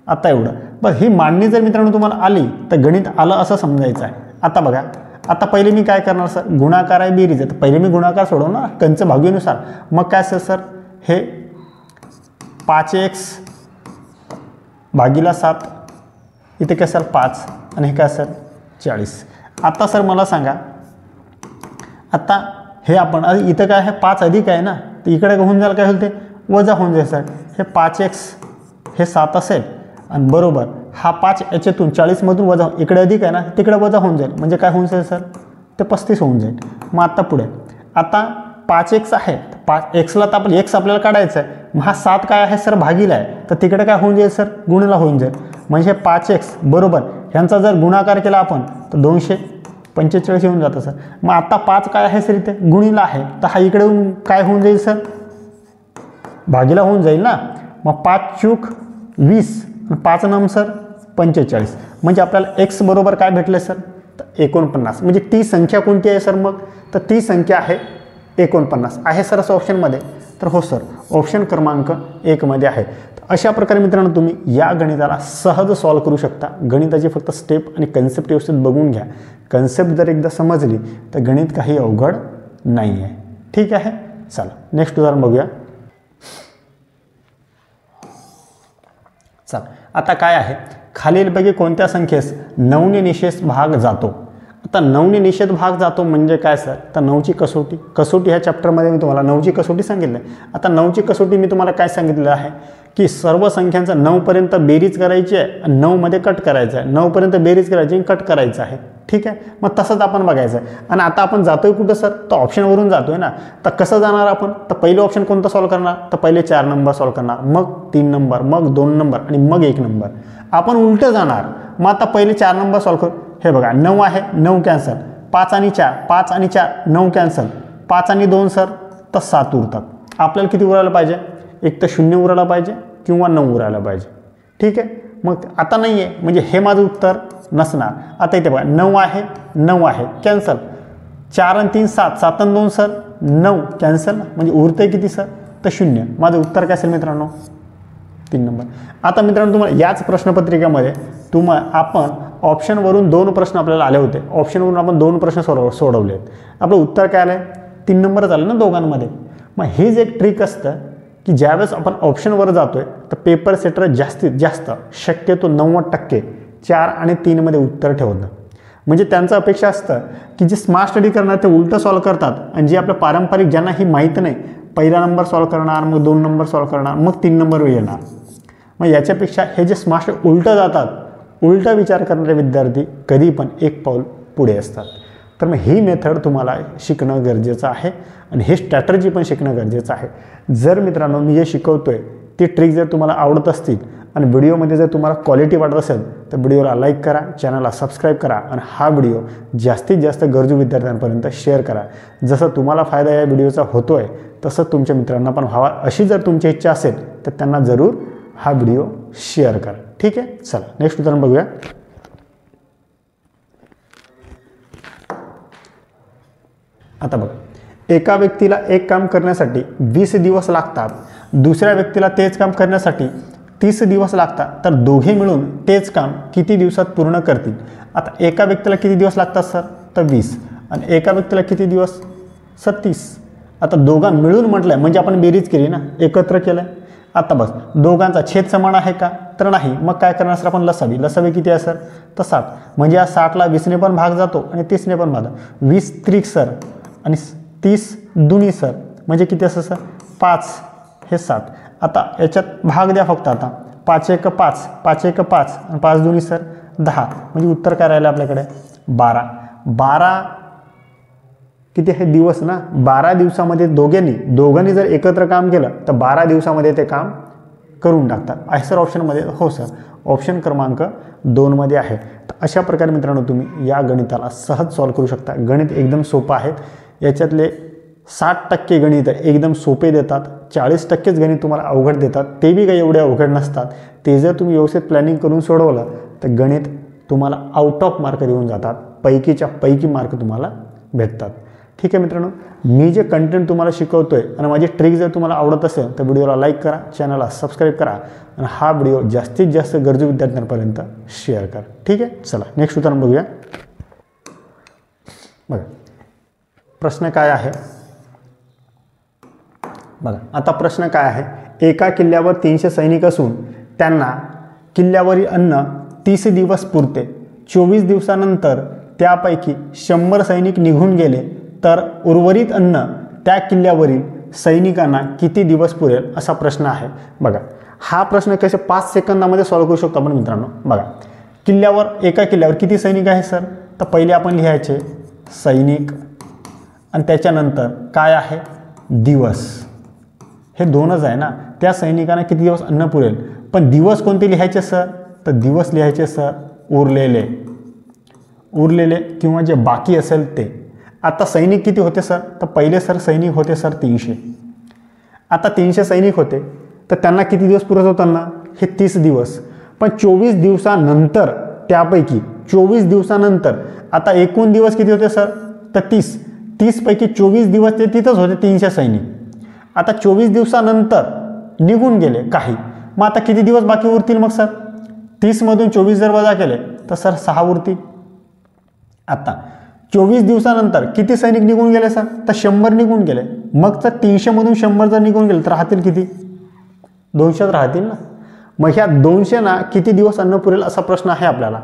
आता एवढं बस, ही मांडणी जर मित्रांनो तुम्हाला आली तर गणित आलं असं समजायचं आहे. आता बघा, आता पहिले मी काय करणार सर, गुणाकार आहे बेरीज आहे, तर पहिले मी गुणाकार सोडवणार कंच भागीनुसार. मग काय असेल सर, हे 5x भागीला 7, इथे काय सर 5 आणि हे काय सर 40. आता सर मला सांगा, आता हे आपण इथं काय आहे 5 अधिक आहे ना, तर इकडे होऊन जाईल काय होईल, ते वजा होऊन जाईल सर. हे 5x हे 7 असेल आणि बरोबर हा 5 याच्यातून 40मधून वजा, इकडे अधिक आहे ना, तिकडे वजा होऊन जाईल, म्हणजे काय होऊन जाईल सर, ते 35 होऊन जाईल. मग आता पुढे, आता 5x आहे, 5xला तर आपण x आपल्याला काढायचं आहे, मग हा 7 काय आहे सर भागीला आहे, तर तिकडे काय होऊन जाईल सर, गुणीला होऊन जाईल. म्हणजे 5x बरोबर ह्यांचा जर गुणाकार केला आपण तर 245 येऊन जातं सर. मग आता 5 काय आहे सर, इथे गुणीला आहे, तर हा इकडे काय होऊन जाईल सर, भागीला होऊन जाईल ना. मग 5×20, 5 नम सर 45, म्हणजे आपल्याला x बरोबर काय भेटले सर, तर 49. म्हणजे ती संख्या कोणती आहे सर, मग तर ती संख्या आहे 49 आहे सर असं ऑप्शनमध्ये. तर हो सर, ऑप्शन क्रमांक 1 मध्ये आहे. अशा प्रकारे मित्रांनो तुम्ही या गणिताला सहज सॉल्व करू शकता. गणिताची फक्त स्टेप आणि कन्सेप्ट व्यवस्थित बघून घ्या. कन्सेप्ट जर एकदा समजली तर गणित काही अवघड नाही आहे. ठीक आहे, चला नेक्स्ट उदाहरण बघूया. चला, आता काय आहे, खालीलपैकी कोणत्या संख्येस 9 ने निशेष भाग जातो. आता 9ने निषेध भाग जातो म्हणजे काय सर, तर 9ची कसोटी. कसोटी ह्या चॅप्टरमध्ये मी तुम्हाला 9ची कसोटी सांगितलं आहे. आता 9ची कसोटी मी तुम्हाला काय सांगितलेलं आहे की सर्व संख्यांचं 9पर्यंत बेरीज करायची आहे आणि 9मध्ये कट करायचं आहे. 9पर्यंत बेरीज करायची आणि कट करायचं आहे. ठीक आहे, मग तसंच आपण बघायचं आहे. आणि आता आपण जातोय कुठं सर, तर ऑप्शनवरून जातोय ना. तर कसं जाणार आपण, तर पहिले ऑप्शन कोणतं सॉल्व करणार, तर पहिले 4 नंबर सॉल्व करणार, मग 3 नंबर, मग 2 नंबर आणि मग 1 नंबर. आपण उलटं जाणार. मग आता पहिले 4 नंबर सॉल्व करू. हे बघा 9 आहे, 9 कॅन्सल, 5 आणि 4, 5 आणि 4 9 कॅन्सल, 5 आणि 2 सर तर 7 उरतात. आपल्याला किती उरायला पाहिजे, एक तर 0 उरायला पाहिजे किंवा 9 उरायला पाहिजे. ठीक आहे, मग आता नाही आहे म्हणजे हे माझं उत्तर नसणार. आता इथे बघा 9 आहे, 9 आहे कॅन्सल, 4 आणि 3 7, 7 आणि 2 सर 9 कॅन्सल, म्हणजे उरते किती सर, तर 0. माझं उत्तर काय असेल मित्रांनो, 3 नंबर. आता मित्रांनो तुम्हाला याच प्रश्नपत्रिकेमध्ये आपण ऑप्शनवरून 2 प्रश्न आपल्याला आले होते. ऑप्शनवरून आपण 2 प्रश्न सोडवले आहेत. आपलं उत्तर काय आलं आहे, 3 नंबरच आलं ना दोघांमध्ये. मग हेच एक ट्रिक असतं की ज्यावेळेस आपण ऑप्शनवर जातोय तर पेपर सेटर जास्तीत जास्त शक्यतो 90% 4 आणि 3मध्ये उत्तर ठेवतं. म्हणजे त्यांचं अपेक्षा असतं की जे स्मार्ट स्टडी करणार ते उलटं सॉल्व करतात आणि जे आपलं पारंपरिक ज्यांना ही माहीत नाही, पहिला नंबर सॉल्व करणार, मग 2 नंबर सॉल्व करणार, मग 3 नंबर येणार. मग याच्यापेक्षा हे जे स्मार्ट उलटं जातात, उलटा विचार करणारे विद्यार्थी कधी पण एक पाऊल पुढे असतात. तर मग ही मेथड तुम्हाला शिकणं गरजेचं आहे आणि हे स्ट्रॅटर्जी पण शिकणं गरजेचं आहे. जर मित्रांनो मी जे शिकवतोय ती ट्रिक जर तुम्हाला आवडत असतील आणि व्हिडिओमध्ये जर तुम्हाला क्वालिटी वाटत असेल तर व्हिडिओला लाईक करा, चॅनलला सबस्क्राईब करा आणि हा व्हिडिओ जास्तीत जास्त गरजू विद्यार्थ्यांपर्यंत शेअर करा. जसं तुम्हाला फायदा या व्हिडिओचा होतोय तसं तुमच्या मित्रांना पण व्हावा, अशी जर तुमची इच्छा असेल तर त्यांना जरूर हा व्हिडिओ शेअर करा. ठीक आहे, चला नेक्स्ट उदाहरण बघूया. आता बघा, एका व्यक्तीला एक काम करण्यासाठी 20 दिवस लागतात, दुसऱ्या व्यक्तीला तेच काम करण्यासाठी 30 दिवस लागतात, तर दोघे मिळून तेच काम किती दिवसात पूर्ण करतील. आता एका व्यक्तीला किती दिवस लागतात सर, तर 20 आणि एका व्यक्तीला किती दिवस सर 30. आता दोघां मिळून म्हटलं म्हणजे आपण बेरीज केली ना, एकत्र केलं. आता बस दोघांचा छेद समान आहे का, तर नाही. मग काय करणार सर आपण, लसावी. लसावी किती आहे सर, तर 7. म्हणजे या 60ला 20ने पण भाग जातो आणि 30ने पण भाग. 20 त्रिक सर आणि 30 दुनी सर म्हणजे किती असं सर 5, हे 7. आता याच्यात भाग द्या फक्त. आता 5 1 5, 5 1 5 आणि 5 दुनी सर 10. म्हणजे उत्तर काय राहिलं आपल्याकडे 12. 12 किती आहे दिवस ना. 12 दिवसामध्ये दोघांनी जर एकत्र काम केलं तर 12 दिवसामध्ये ते काम करून टाकतात. आहे सर ऑप्शनमध्ये, हो सर ऑप्शन क्रमांक 2मध्ये आहे. तर अशा प्रकारे मित्रांनो तुम्ही या गणिताला सहज सॉल्व करू शकता. गणित एकदम सोपं आहे. याच्यातले 60% गणित एकदम सोपे देतात, 40%च गणित तुम्हाला अवघड देतात. ते बी काही एवढे अवघड नसतात. ते जर तुम्ही व्यवस्थित प्लॅनिंग करून सोडवलं तर गणित तुम्हाला आउट ऑफ मार्क देऊन जातात, पैकीच्या पैकी मार्क तुम्हाला भेटतात. ठीक आहे मित्रांनो, मी जे कंटेंट तुम्हाला शिकवतोय आणि माझी ट्रिक जर तुम्हाला आवडत असेल तर व्हिडिओला लाईक करा, चॅनलला सबस्क्राईब करा आणि हा व्हिडिओ जास्तीत जास्त गरजू विद्यार्थ्यांपर्यंत शेअर करा. ठीक आहे, चला नेक्स्ट उदाहरण बघूया. बघा प्रश्न काय आहे, बघा आता प्रश्न काय आहे. एका किल्ल्यावर 300 सैनिक असून त्यांना किल्ल्यावरील अन्न 30 दिवस पुरते. 24 दिवसानंतर त्यापैकी 100 सैनिक निघून गेले तर उर्वरित अन्न त्या किल्ल्यावरील सैनिकांना किती दिवस पुरेल, असा प्रश्न आहे. बघा हा प्रश्न कसे 5 सेकंदामध्ये सॉल्व्ह करू शकतो आपण मित्रांनो. बघा एका किल्ल्यावर किती सैनिक आहे सर, तर पहिले आपण लिहायचे सैनिक आणि त्याच्यानंतर काय आहे दिवस. हे 2च आहे ना. त्या सैनिकांना किती दिवस अन्न पुरेल, पण दिवस कोणते लिहायचे सर, तर दिवस लिहायचे सर उरलेले किंवा जे बाकी असेल ते. आता सैनिक किती होते सर, तर पहिले सर सैनिक होते सर 300. आता 300 सैनिक होते तर त्यांना किती दिवस पुरत होताना, हे 30 दिवस. पण 24 दिवसानंतर त्यापैकी 24 दिवसानंतर आता एकूण दिवस किती होते सर, तर 30 पैकी 24 दिवस ते तिथंच होते 300 सैनिक. आता 24 दिवसानंतर निघून गेले काही, मग आता किती दिवस बाकी उरतील मग सर, 30मधून 24 जर वजा केले तर सर 6 उरतील. आता 24 दिवसानंतर किती सैनिक निघून गेले सर, तर 100 निघून गेले. मग तर 300मधून 100 जर निघून गेले तर राहतील किती, 200 राहतील ना. मग ह्या 200 ना किती दिवस अन्न पुरेल असा प्रश्न आहे आपल्याला.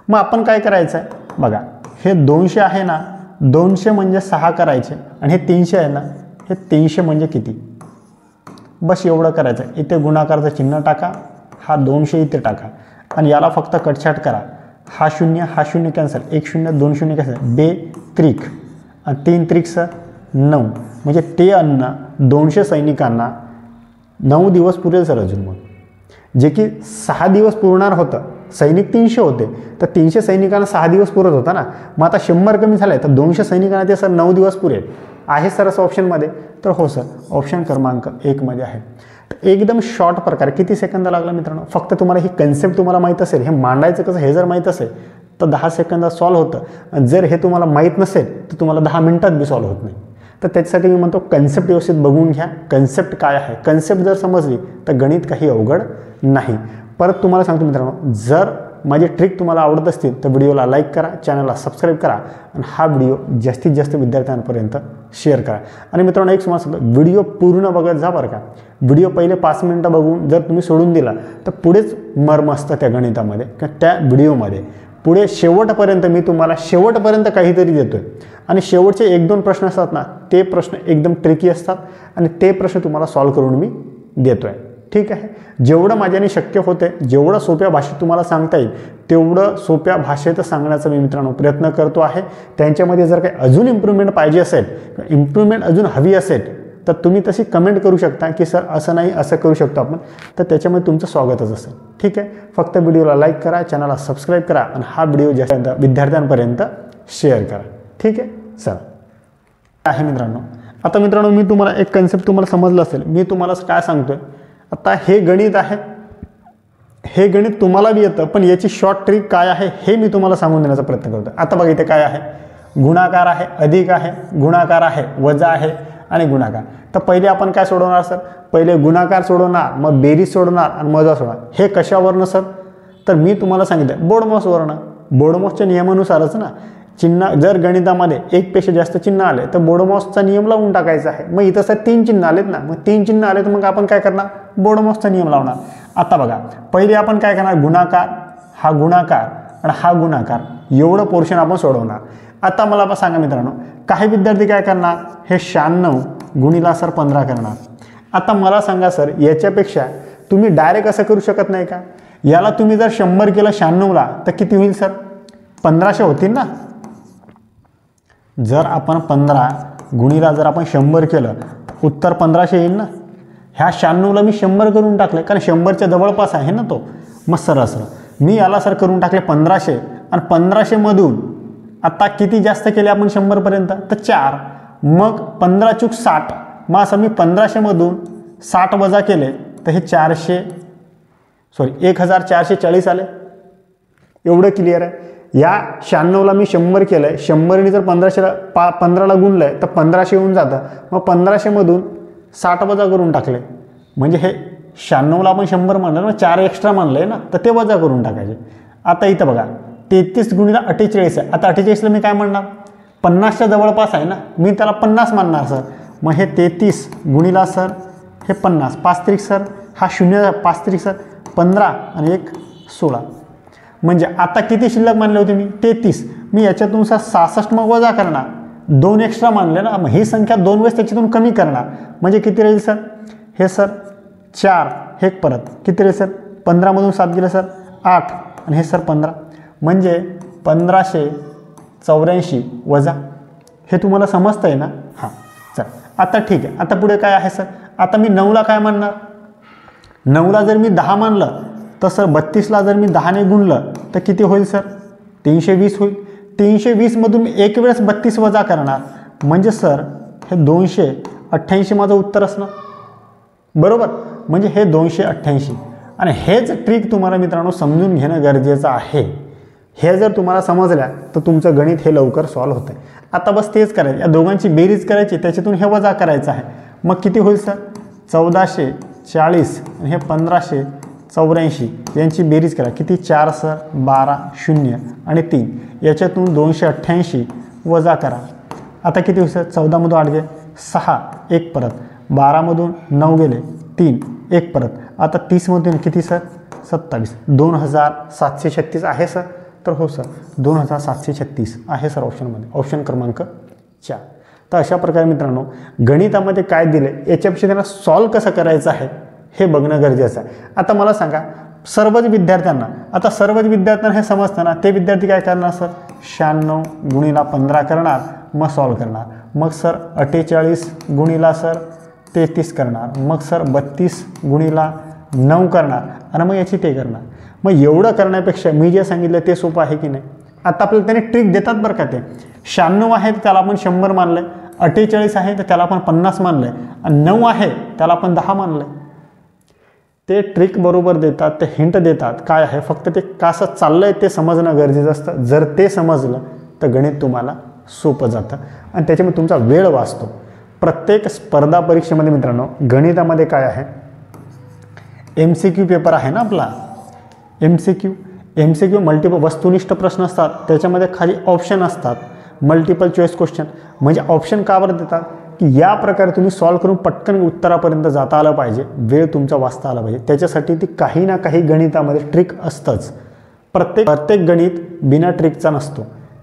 मग आपण काय करायचं आहे, बघा हे 200 आहे ना, 200 म्हणजे 6 करायचे आणि हे 300 आहे ना, हे 300 म्हणजे किती, बस एवढं करायचं. इथे गुणाकाराचं चिन्ह टाका, हा 200 इथे टाका आणि याला फक्त कटछाट करा. हा 0 कॅन्सल, 1 0 2 0 कॅन्सल, 2 त्रिक आणि 3 त्रिक 9. म्हणजे ते अन्न 200 सैनिकांना 9 दिवस पुरेल सर. अजून मग जे की 6 दिवस पुरणार होतं, सैनिक 300 होते तर 300 सैनिकांना 6 दिवस पुरत होता ना. मग आता 100 कमी झाले तर 200 सैनिकांना ते सर 9 दिवस पुरेल आहे सर असं ऑप्शनमध्ये. तर हो सर, ऑप्शन क्रमांक 1 मध्ये आहे. एकदम शॉर्ट प्रकारे किती सेकंद लागला मित्रांनो. फक्त तुम्हाला ही कन्सेप्ट तुम्हाला माहीत असेल, हे मांडायचं कसं हे जर माहीत असेल तर 10 सेकंदात सॉल्व्ह होतं. जर हे तुम्हाला माहीत नसेल तर तुम्हाला 10 मिनिटात बी सॉल्व्ह होत नाही. तर त्याच्यासाठी मी म्हणतो कन्सेप्ट व्यवस्थित बघून घ्या. कन्सेप्ट काय आहे, कन्सेप्ट जर समजली तर गणित काही अवघड नाही. परत तुम्हाला सांगतो मित्रांनो, जर माझी ट्रिक तुम्हाला आवडत असतील तर व्हिडिओला लाईक करा, चॅनलला सबस्क्राईब करा आणि हा व्हिडिओ जास्तीत जास्त विद्यार्थ्यांपर्यंत शेअर करा. आणि मित्रांनो एक तुम्हाला सांगतो, व्हिडिओ पूर्ण बघत जा बरं का. व्हिडिओ पहिले 5 मिनिटं बघून जर तुम्ही सोडून दिला तर पुढेच मर्म असतं त्या गणितामध्ये किंवा त्या व्हिडिओमध्ये. पुढे शेवटपर्यंत मी तुम्हाला शेवटपर्यंत काहीतरी देतो आहे आणि शेवटचे 1-2 प्रश्न असतात ना, ते प्रश्न एकदम ट्रिकी असतात आणि ते प्रश्न तुम्हाला सॉल्व्ह करून मी देतो आहे. ठीक आहे. जेवढं माझ्याने शक्य होते, जेवढं सोप्या भाषेत तुम्हाला सांगता येईल तेवढं सोप्या भाषेत सांगण्याचा मी मित्रांनो प्रयत्न करतो आहे. त्यांच्यामध्ये जर काही अजून इम्प्रूव्हमेंट पाहिजे असेल, इम्प्रूव्हमेंट अजून हवी असेल तर तुम्ही तशी कमेंट करू शकता की सर असं नाही असं करू शकतो आपण. तर त्याच्यामध्ये तुमचं स्वागतच असेल. ठीक आहे. फक्त व्हिडिओला लाईक करा, चॅनलला सबस्क्राईब करा आणि हा व्हिडिओ जास्त विद्यार्थ्यांपर्यंत शेअर करा. ठीक आहे. चला आहे मित्रांनो. आता मित्रांनो मी तुम्हाला एक कन्सेप्ट तुम्हाला समजलं असेल. मी तुम्हाला काय सांगतोय, आता हे गणित आहे, हे गणित तुम्हाला बी येतं पण याची शॉर्ट ट्रिक काय आहे हे मी तुम्हाला सांगून देण्याचा प्रयत्न करतो. आता बघा इथे काय आहे, गुणाकार आहे, अधिक आहे, गुणाकार आहे, वजा आहे आणि गुणाकार. तर पहिले आपण काय सोडवणार सर, पहिले गुणाकार सोडवणार, मग बेरीज सोडवणार आणि वजा सोडवणार. हे कशावरनं सर, तर मी तुम्हाला सांगितलं बोर्डमॉसवरनं. बोर्डमॉसच्या नियमानुसारच ना. चिन्ह जर गणितामध्ये 1 पेक्षा जास्त चिन्ह आले तर बोर्डमॉसचा नियम लावून टाकायचा आहे. मग इथं सर 3 चिन्ह आलेत ना, मग 3 चिन्ह आले तर मग आपण काय करणार, बोर्डमॉसचा नियम लावणार. आता बघा पहिले आपण काय करणार, गुणाकार, हा गुणाकार आणि हा गुणाकार, एवढं पोर्शन आपण सोडवणार. आता मला सांगा मित्रांनो, काही विद्यार्थी काय करणार, हे 96 गुणिला सर 15 करणार. आता मला सांगा सर, याच्यापेक्षा तुम्ही डायरेक्ट असं करू शकत नाही का. याला तुम्ही जर 100 केलं 96ला तर किती होईल सर, 1500 होतील ना. जर आपण 15 गुणिला जर आपण 100 केलं उत्तर 1500 येईल ना. ह्या 96ला मी 100 करून टाकले कारण 100च्या जवळपास आहे ना तो. मग सरळ मी याला सर करून टाकले 1500 आणि 1500 मधून आता किती जास्त केले आपण 100 पर्यंत तर 4. मग 15 चूक 60. मग असं मी 1500 मधून 60 वजा केले तर हे 1440 आले. एवढं क्लिअर आहे. या 96ला मी 100 केलं आहे, 100ने जर 15ला गुणलं आहे तर 1500 येऊन जातं. मग 1500 मधून 60 वजा करून टाकले म्हणजे हे 96ला आपण 100 मानलं, मग 4 एक्स्ट्रा मानलं आहे ना, तर ते वजा करून टाकायचे. आता इथं बघा 33 गुणिला 48 आहे. आता 48ला मी काय म्हणणार, 50च्या जवळपास आहे ना, मी त्याला 50 मानणार सर. मग हे 33 गुणिला सर हे 50, 5 त्रिक सर हा 0, 5 त्रिक सर 15 आणि 1 16. म्हणजे आता किती शिल्लक मानले होते मी, 33. मी याच्यातून सर 66 मग वजा करणार, 2 एक्स्ट्रा मानले ना, मग ही संख्या 2 वेळेस त्याच्यातून कमी करणार म्हणजे किती राहील सर, हे सर 4, हे परत किती राहील सर, 15मधून 7 गेले सर 8 आणि हे सर 15 म्हणजे 1584 वजा. हे तुम्हाला समजतं आहे ना. हां चल आता ठीक आहे. आता पुढे काय आहे सर, आता मी 9ला काय मानणार, 9ला जर मी 10 मानलं तर सर 32ला जर मी 10ने गुणलं तर किती होईल सर, 320 होईल. 320मधून एक वेळेस 32 वजा करणार म्हणजे सर हे 288 माझं उत्तर असणार बरोबर. म्हणजे हे 288 आणि हेच ट्रिक तुम्हाला मित्रांनो समजून घेणं गरजेचं आहे. हे जर तुम्हाला समजल्या तर तुमचं गणित हे लवकर सॉल्व्ह होतं. आता बस तेच करायचं, या दोघांची बेरीज करायची, त्याच्यातून हे वजा करायचं आहे. मग किती होईल सर, 1440 आणि हे 1584 यांची बेरीज करा. किती, 4 सर 12, 0 आणि 3, याच्यातून 288 वजा करा. आता किती होईल सर, 14मधून 8 गेले 6, 1 परत, 12मधून 9 गेले 3, 1 परत. आता 30मधून किती सर, 27, 2736 आहे सर. तर हो सर 2736 आहे सर ऑप्शनमध्ये, ऑप्शन क्रमांक 4. तर अशा प्रकारे मित्रांनो गणितामध्ये काय दिले याच्यापेक्षा त्यांना सॉल्व कसं करायचं आहे हे बघणं गरजेचं आहे. आता मला सांगा सर्वच विद्यार्थ्यांना हे समजतं ना, ते विद्यार्थी काय करणार सर 96 गुणिला 15 करणार, मग सॉल्व करणार. मग सर 48 गुणिला सर 33 करणार, मग सर 32 गुणिला 9 करणार आणि मग याची ते करणार. मग एवढं करण्यापेक्षा मी जे सांगितलं ते सोपं आहे की नाही. आता आपल्याला त्याने ट्रिक देतात बरं का, ते 96 आहे तर त्याला आपण 100 मानलं आहे, 48 आहे तर त्याला आपण 50 मानलं आहे आणि 9 आहे त्याला आपण 10 मानलं आहे. ते ट्रिक बरोबर देतात, ते हिंट देतात. काय आहे फक्त ते कसं चाललं आहे ते समजणं गरजेचं असतं. जर ते समजलं तर गणित तुम्हाला सोपं जातं आणि त्याच्यामुळे तुमचा वेळ वाचतो. प्रत्येक स्पर्धा परीक्षेमध्ये मित्रांनो गणितामध्ये काय आहे MCQ पेपर आहे ना आपला, MCQ मल्टिपल वस्तुनिष्ठ प्रश्न असतात, त्याच्यामध्ये खाली ऑप्शन असतात, मल्टिपल चॉईस क्वेश्चन. म्हणजे ऑप्शन का बरं देतात की या प्रकारे तुम्ही सॉल्व करून पटकन उत्तरापर्यंत जाता आलं पाहिजे, वेळ तुमचा वाचता आला पाहिजे. त्याच्यासाठी ती काही ना काही गणितामध्ये ट्रिक असतंच. प्रत्येक गणित बिना ट्रिकचा नसतो,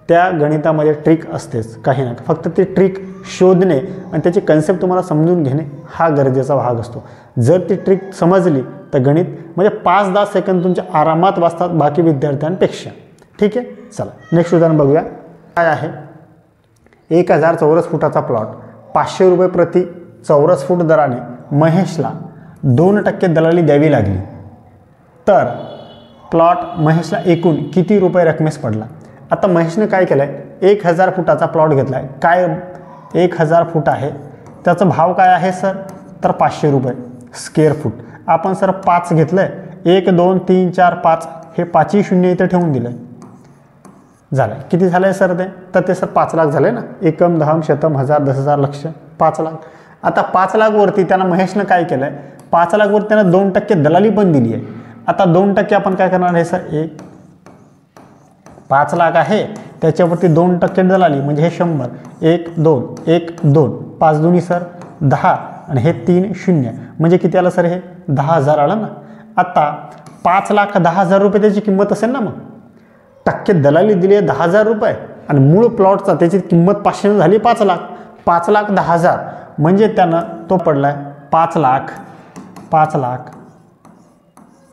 त्या गणितामध्ये ट्रिक असतेच काही ना. फक्त ती ट्रिक शोधणे आणि त्याची कन्सेप्ट तुम्हाला समजून घेणे हा गरजेचा भाग असतो. जर ती ट्रिक समजली तर गणित म्हणजे 5-10 सेकंद तुमच्या आरामात वाचतात बाकी विद्यार्थ्यांपेक्षा. ठीक आहे, चला नेक्स्ट उदाहरण बघूया. काय आहे 1000 चौरस फुटाचा प्लॉट 500 रुपये प्रति चौरस फूट दराने महेशला 2% दलाली द्यावी लागली, तर प्लॉट महेशला एकूण किती रुपये रकमेस पडला. आता महेशने काय केलं आहे 1000 फुटाचा प्लॉट घेतला आहे. काय 1000 फूट आहे, त्याचा भाव काय आहे सर तर 500 रुपये स्क्वेअर फूट. आपण सर 5 घेतलं आहे, 1 2 3 4 5 हे 5ही शून्य इथं ठेवून दिलं आहे. झालं किती झालं आहे सर ते, तर ते सर 5 लाख झाले ना. एकम दहम शतम हजार 10,000 लक्ष 5 लाख. आता 5 लाख वरती त्यांना महेशनं काय केलं आहे 5 लाख वरती त्यांना 2% दलाली पण दिली आहे. आता 2% आपण काय करणार आहे सर 5 लाख आहे त्याच्यावरती 2% दलाली म्हणजे हे 100 1 2 1 2 5 दुनी सर 10 आणि हे 3 0 म्हणजे किती आलं सर हे 10,000 आलं ना. आता 5 लाख 10,000 रुपये त्याची किंमत असेल ना. मग टक्के दलाली दिली आहे 10,000 रुपये आणि मूळ प्लॉटचा त्याची किंमत 500 झाली 5 लाख. 5 लाख 10,000 म्हणजे त्यानं तो पडला आहे 5 लाख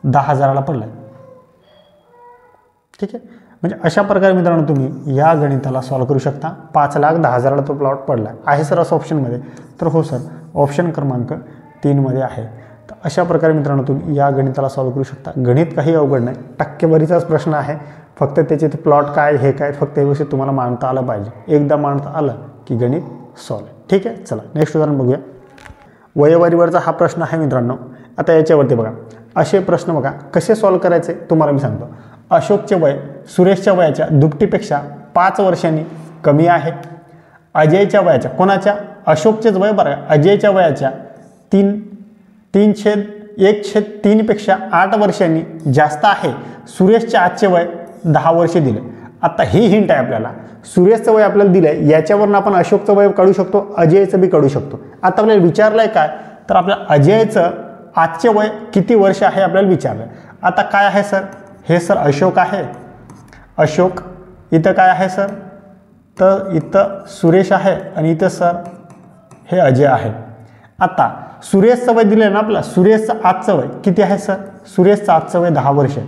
10,000ला पडला आहे. ठीक आहे, म्हणजे अशा प्रकारे मित्रांनो तुम्ही या गणिताला सॉल्व करू शकता. 5 लाख 10,000ला तो प्लॉट पडला आहे सर असं ऑप्शनमध्ये, तर हो सर ऑप्शन क्रमांक 3 मध्ये आहे. तर अशा प्रकारे मित्रांनो तुम्ही या गणिताला सॉल्व करू शकता. गणित काही अवघड नाही, टक्केवारीचाच प्रश्न आहे. फक्त त्याचे ते प्लॉट काय हे काय फक्त हे गोष्टी तुम्हाला मांडता आलं पाहिजे. एकदा मांडता आलं की गणित सॉल्व. ठीक आहे, चला नेक्स्ट उदाहरण बघूया. वयवारीवरचा हा प्रश्न आहे मित्रांनो. आता याच्यावरती बघा असे प्रश्न बघा कसे सॉल्व करायचे तुम्हाला मी सांगतो. अशोकचे वय सुरेशच्या वयाच्या दुपटीपेक्षा 5 वर्षांनी कमी आहे. अजयच्या वयाच्या कोणाच्या अशोकचेच वय बरं अजयच्या वयाच्या 1/3 पेक्षा 8 वर्षांनी जास्त आहे. सुरेशचे आजचे वय 10 वर्षे दिले. आता ही हिंट आहे आपल्याला. सुरेशचं वय आपल्याला दिलं आहे, याच्यावरून आपण अशोकचं वय काढू शकतो, अजयचं बी काढू शकतो. आता आपल्याला विचारलं आहे काय तर आपल्या अजयचं आजचे वय किती वर्ष आहे आपल्याला विचारलं. आता काय आहे सर हे सर अशोक आहे. अशोक इथं काय आहे सर तर इथं सुरेश आहे आणि इथं सर हे अजय आहे. आता सुरेशचं वय दिलं आहे ना आपलं, सुरेशचं आजचं वय किती आहे सर सुरेशचं आजचं वय 10 वर्ष आहे.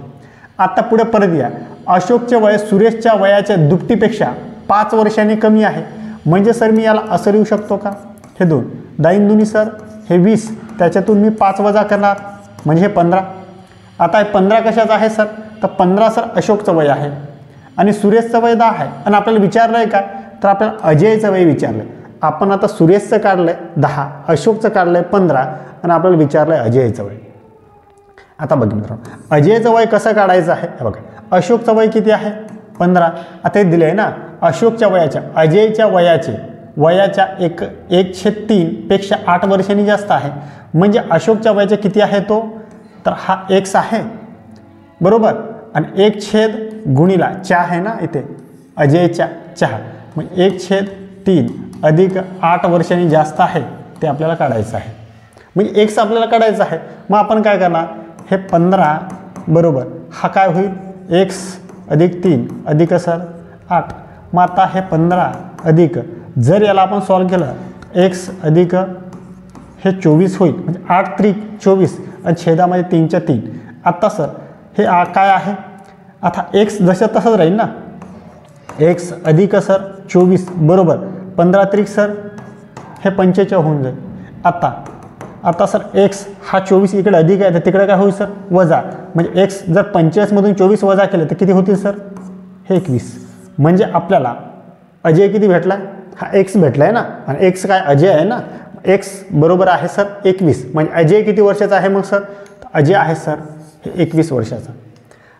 आता पुढे परत या अशोकचे वय सुरेशच्या वयाच्या दुपटीपेक्षा 5 वर्षांनी कमी आहे. म्हणजे सर मी याला असं लिहू शकतो का हे 2 10 दुनी सर हे 20 त्याच्यातून मी 5 वजा करणार म्हणजे हे 15. आता हे 15 कशाचं आहे सर तर 15 सर अशोकचं वय आहे आणि सुरेशचं वय 10 आहे. आणि आपल्याला विचारलं आहे काय तर आपल्याला अजयचं वय विचारलं आहे. आपण आता सुरेशचं काढलं आहे 10 अशोकचं काढलं आहे 15 आणि आपल्याला विचारलं आहे अजयचं वय. आता बघा मित्रांनो अजयचं वय कसं काढायचं आहे हे बघा. अशोकचं वय किती आहे 15. आता हे दिलं आहे ना अशोकच्या वयाच्या अजयच्या वयाच्या 1/3 पेक्षा 8 वर्षांनी जास्त आहे. म्हणजे अशोकच्या वयाच्या किती आहे तो तर हा x आहे बरोबर आणि 1 गुणिला 4 आहे ना इथे अजयच्या 4 म्हणजे 1/3 अधिक 8 वर्षांनी जास्त आहे ते आपल्याला काढायचं आहे. म्हणजे x आपल्याला काढायचं आहे. मग आपण काय करणार हे 15 बरोबर हा काय होईल x अधिक 3 अधिक सर 8. मग आता हे 15 अधिक, जर याला आपण सॉल्व केलं x अधिक हे 24 होईल, म्हणजे 8 त्रिक 24 आणि छेदामध्ये 3च्या 3. आता सर हे काय आहे, आता x जसं तसंच राहील ना, x अधिक सर 24 बरोबर 15 त्रिक सर हे 45 होऊन जाईल. आता सर x हा 24 इकडे अधिक आहे तर तिकडे काय होईल सर वजा, म्हणजे x जर 45मधून 24 वजा केलं तर किती होतील सर हे 21. म्हणजे आपल्याला अजय किती भेटला, हा x भेटला आहे ना, आणि x काय अजय आहे ना, x बरोबर आहे सर 21. म्हणजे अजय किती वर्षाचा आहे मग सर, अजय आहे सर हे 21 वर्षाचा.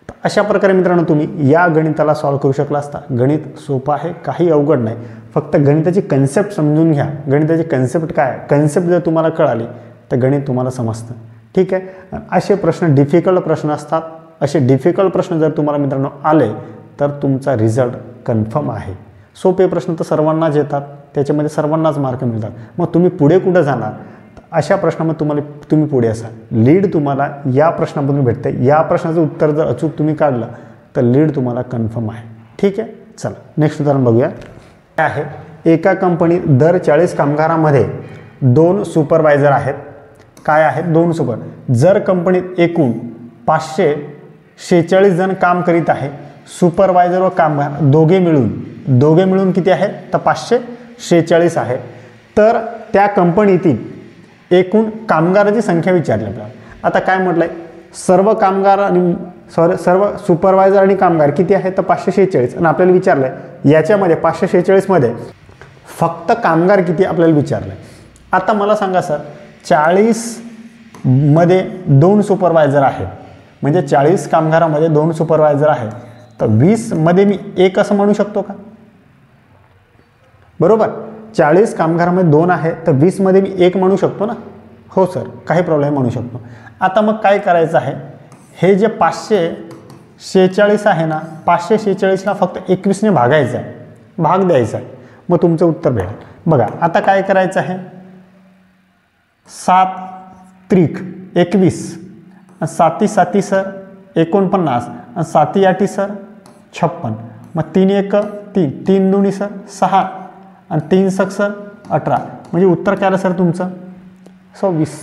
तर अशा प्रकारे मित्रांनो तुम्ही या गणिताला सॉल्व करू शकला असता. गणित सोपं आहे, काही अवघड नाही, फक्त गणिताची कन्सेप्ट समजून घ्या. गणिताची कन्सेप्ट काय आहे, कन्सेप्ट जर तुम्हाला कळाली तर गणित तुम्हाला समजतं. ठीक आहे. असे प्रश्न डिफिकल्ट प्रश्न असतात, असे डिफिकल्ट प्रश्न जर तुम्हाला मित्रांनो आले तर तुमचा रिझल्ट कन्फर्म आहे. सोपे प्रश्न तर सर्वांनाच येतात, त्याच्यामध्ये सर्वांनाच मार्क मिळतात. मग तुम्ही पुढे कुठं जाणार, अशा प्रश्नामध्ये तुम्ही पुढे असाल. लीड तुम्हाला या प्रश्नामधून भेटते. या प्रश्नाचं उत्तर जर अचूक तुम्ही काढलं तर लीड तुम्हाला कन्फर्म आहे. ठीक आहे. चला नेक्स्ट उदाहरण बघूया. काय आहे, एका कंपनीत दर 40 कामगारांमध्ये 2 सुपरवायझर आहेत. काय आहेत 2 सुपर. जर कंपनीत एकूण 546 जण काम करीत आहे, सुपरवायझर व कामगार दोघे मिळून किती आहेत तर 546 आहे. तर त्या कंपनीतील एकूण कामगारांची संख्या विचारली आपल्याला. आता काय म्हटलं आहे, सर्व कामगार आणि सर्व सुपरवायझर आणि कामगार किती आहेत तर 546. आणि आपल्याला विचारलं आहे याच्यामध्ये 546मध्ये फक्त कामगार किती आपल्याला विचारलं आहे. आता मला सांगा सर, 40मध्ये 2 सुपरवायझर आहेत, म्हणजे 40 कामगारामध्ये 2 सुपरवायझर आहेत, तर 20मध्ये मी 1 असं म्हणू शकतो का, बरोबर. 40 कामगारामध्ये 2 आहे तर 20मध्ये मी 1 म्हणू शकतो ना. हो सर, काही प्रॉब्लेम म्हणू शकतो. आता मग काय करायचं आहे, हे जे 546 आहे ना, 546ला फक्त 21ने भागायचं आहे, भाग द्यायचा आहे, मग तुमचं उत्तर भेटेल. बघा आता काय करायचं आहे, 7 त्रिक 21, 7 7 सर 49, आणि 7 8 सर 56, मग 3 1 3, 3 2 सर 6, आणि 3 6 सर 18, म्हणजे उत्तर काय आलं सर तुमचं 26.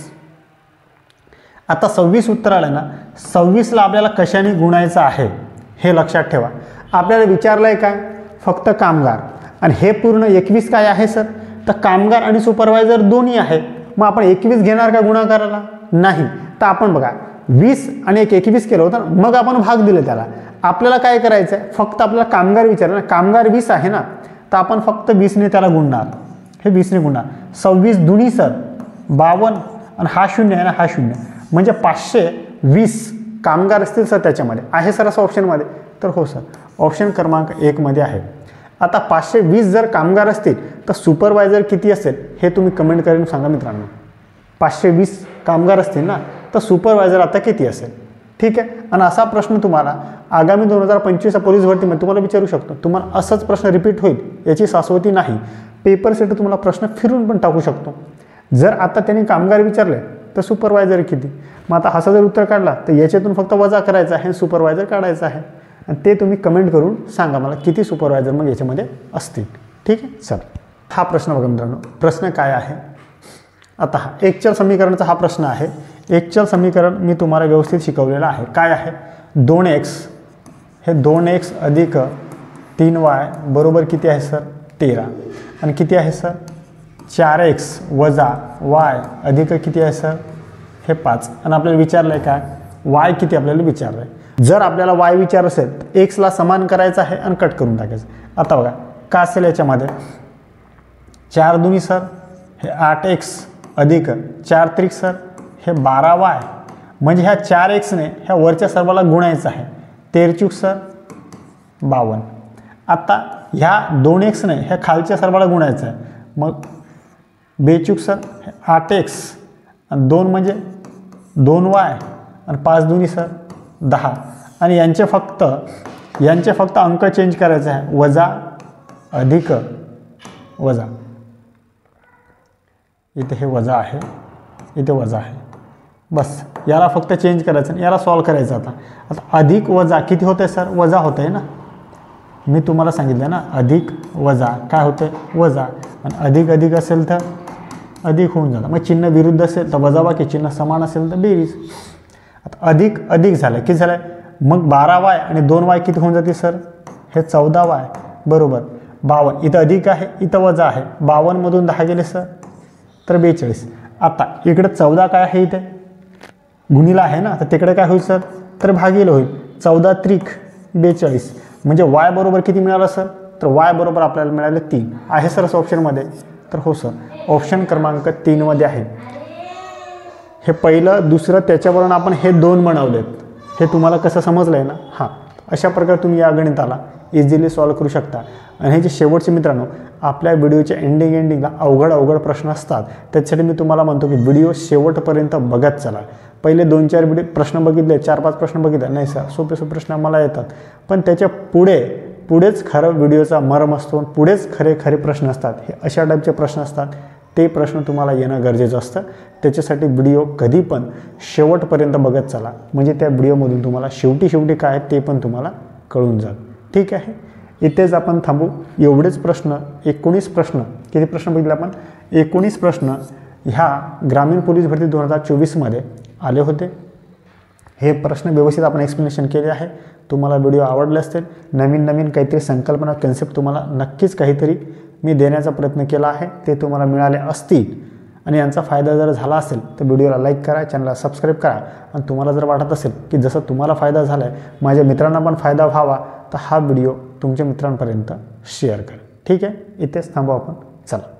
आता 26 उत्तर आलं ना, 26ला आपल्याला कशाने गुणायचं आहे हे लक्षात ठेवा. आपल्याला विचारलं आहे काय, फक्त कामगार, आणि हे पूर्ण 21 काय आहे सर तर कामगार आणि सुपरवायझर दोन्ही आहे. मग आपण 21 घेणार का गुणाकाराला, नाही. तर आपण बघा 20 आणि 21 केलं होतं ना, मग आपण भाग दिले त्याला. आपल्याला काय करायचं आहे, फक्त आपल्याला कामगार विचारलं ना, कामगार 20 आहे ना, तर आपण फक्त 20ने त्याला गुणणार, हे 20ने गुणणार. 26 दुनी सर 52, आणि हा 0 आहे ना, हा 0, म्हणजे 520 कामगार असतील सर त्याच्यामध्ये. आहे सर असं ऑप्शनमध्ये, तर हो सर ऑप्शन क्रमांक 1 मध्ये आहे. आता 520 जर कामगार असतील तर सुपरवायझर किती असेल हे तुम्ही कमेंट करून सांगा मित्रांनो. 520 कामगार असतील ना, तर सुपरवायझर आता किती असेल. ठीक आहे. आणि असा प्रश्न तुम्हाला आगामी 2025 पोलीस भरतीमध्ये तुम्हाला विचारू शकतो. तुम्हाला असंच प्रश्न रिपीट होईल याची शाश्वती नाही. पेपरसाठी तुम्हाला प्रश्न फिरून पण टाकू शकतो. जर आता त्यांनी कामगार विचारले तर सुपरवायझर किती, मग आता असा जर उत्तर काढला तर याच्यातून फक्त वजा करायचं आहे, सुपरवायझर काढायचं आहे, आणि ते तुम्ही कमेंट करून सांगा मला किती सुपरवायझर मग याच्यामध्ये असतील. ठीक आहे. चल हा प्रश्न बघा मित्रांनो, प्रश्न काय आहे. आता हा एकचल समीकरणाचा हा प्रश्न आहे. एकचल समीकरण मी तुम्हाला व्यवस्थित शिकवलेलं आहे. काय आहे, 2x हे 2x अधिक 3y बरोबर किती आहे सर 13, आणि किती आहे सर 4x वजा y अधिक किती आहे सर हे 5. आणि आपल्याला विचारलं आहे काय, y किती आपल्याला विचारलं आहे. जर आपल्याला y विचार असेल तर xला समान करायचं आहे आणि कट करून टाकायचं. आता बघा काय असेल याच्यामध्ये, 4 दुनी सर हे 8x अधिक 4 त्रिक सर हे 12y, म्हणजे ह्या 4xने ह्या वरच्या सर्वाला गुणायचं आहे. 13 सर 52. आता ह्या 2xने ह्या खालच्या सर्वाला गुणायचं आहे, मग 42 सर हे 8x, आणि 2 म्हणजे 2y, आणि 5 दुनी सर 10, आणि यांचे फक्त अंक चेंज करायचे आहे, वजा अधिक वजा. इथे हे वजा आहे, इथे वजा आहे, बस याला फक्त चेंज करायचं आणि याला सॉल्व करायचं. आता अधिक वजा किती होतं आहे सर? वजा होतं आहे ना. मी तुम्हाला सांगितलं ना, अधिक वजा काय होतं? वजा. आणि अधिक अधिक असेल तर अधिक होऊन जातं. मग चिन्ह विरुद्ध असेल तर वजाबाकी, चिन्ह समान असेल तर बेरीज. आता अधिक अधिक झालं, किती झालं? मग 12y आणि 2y किती होऊन जाते सर? हे 14y बरोबर. 52 इथं अधिक आहे, इथं वजा आहे. 52 मधून 10 गेले सर तर 42. आता इकडे 14 काय आहे? इथे गुणिला आहे ना, तर तिकडे काय होईल सर? तर भागिले होईल. 14 त्रिक 42. म्हणजे y बरोबर किती मिळालं सर? तर y बरोबर आपल्याला मिळाले 3. आहे सर ऑप्शनमध्ये? तर हो सर, ऑप्शन क्रमांक 3 मध्ये आहे. हे पहिलं दुसरं त्याच्यावरून आपण हे 2 बनवलेत. हे तुम्हाला कसं समजलं आहे ना? हां, अशा प्रकारे तुम्ही या गणिताला इझिली सॉल्व करू शकता. आणि हे जे शेवटचे मित्रांनो, आपल्या व्हिडिओच्या एंडिंगला अवघड प्रश्न असतात. त्याच्यासाठी मी तुम्हाला म्हणतो की व्हिडिओ शेवटपर्यंत बघत चला. पहिले 2-4 प्रश्न बघितले, 4-5 प्रश्न बघितले नाही सर, सोपे प्रश्न मला येतात. पण त्याच्या पुढेच खरं व्हिडिओचा मर्म असतो, पुढेच खरे प्रश्न असतात. हे अशा टाईपचे प्रश्न असतात. ते प्रश्न तुम्हाला येणं गरजेचं असतं. त्याच्यासाठी व्हिडिओ कधी पण शेवटपर्यंत बघत चला, म्हणजे त्या व्हिडिओमधून तुम्हाला शेवटी काय आहे ते पण तुम्हाला कळून जाईल. ठीक आहे, इथेच आपण थांबू. एवढेच प्रश्न, 19 प्रश्न. किती प्रश्न बघितले आपण? 19 प्रश्न ह्या ग्रामीण पोलीस भरती 2024मध्ये आले होते. हे प्रश्न व्यवस्थित आपण एक्सप्लेनेशन केले आहे. तुम्हाला व्हिडिओ आवडले असतील. नवीन काहीतरी संकल्पना, कन्सेप्ट तुम्हाला नक्कीच काहीतरी मी देण्याचा प्रयत्न केला आहे, ते तुम्हाला मिळाले असतील. आणि यांचा फायदा जर झाला असेल तर व्हिडिओला लाईक करा, चॅनलला सबस्क्राईब करा. आणि तुम्हाला जर वाटत असेल की जसं तुम्हाला फायदा झाला आहे, माझ्या मित्रांना पण फायदा व्हावा, तर हा व्हिडिओ तुमच्या मित्रांपर्यंत शेअर करा. ठीक आहे, इथेच थांबू आपण. चला.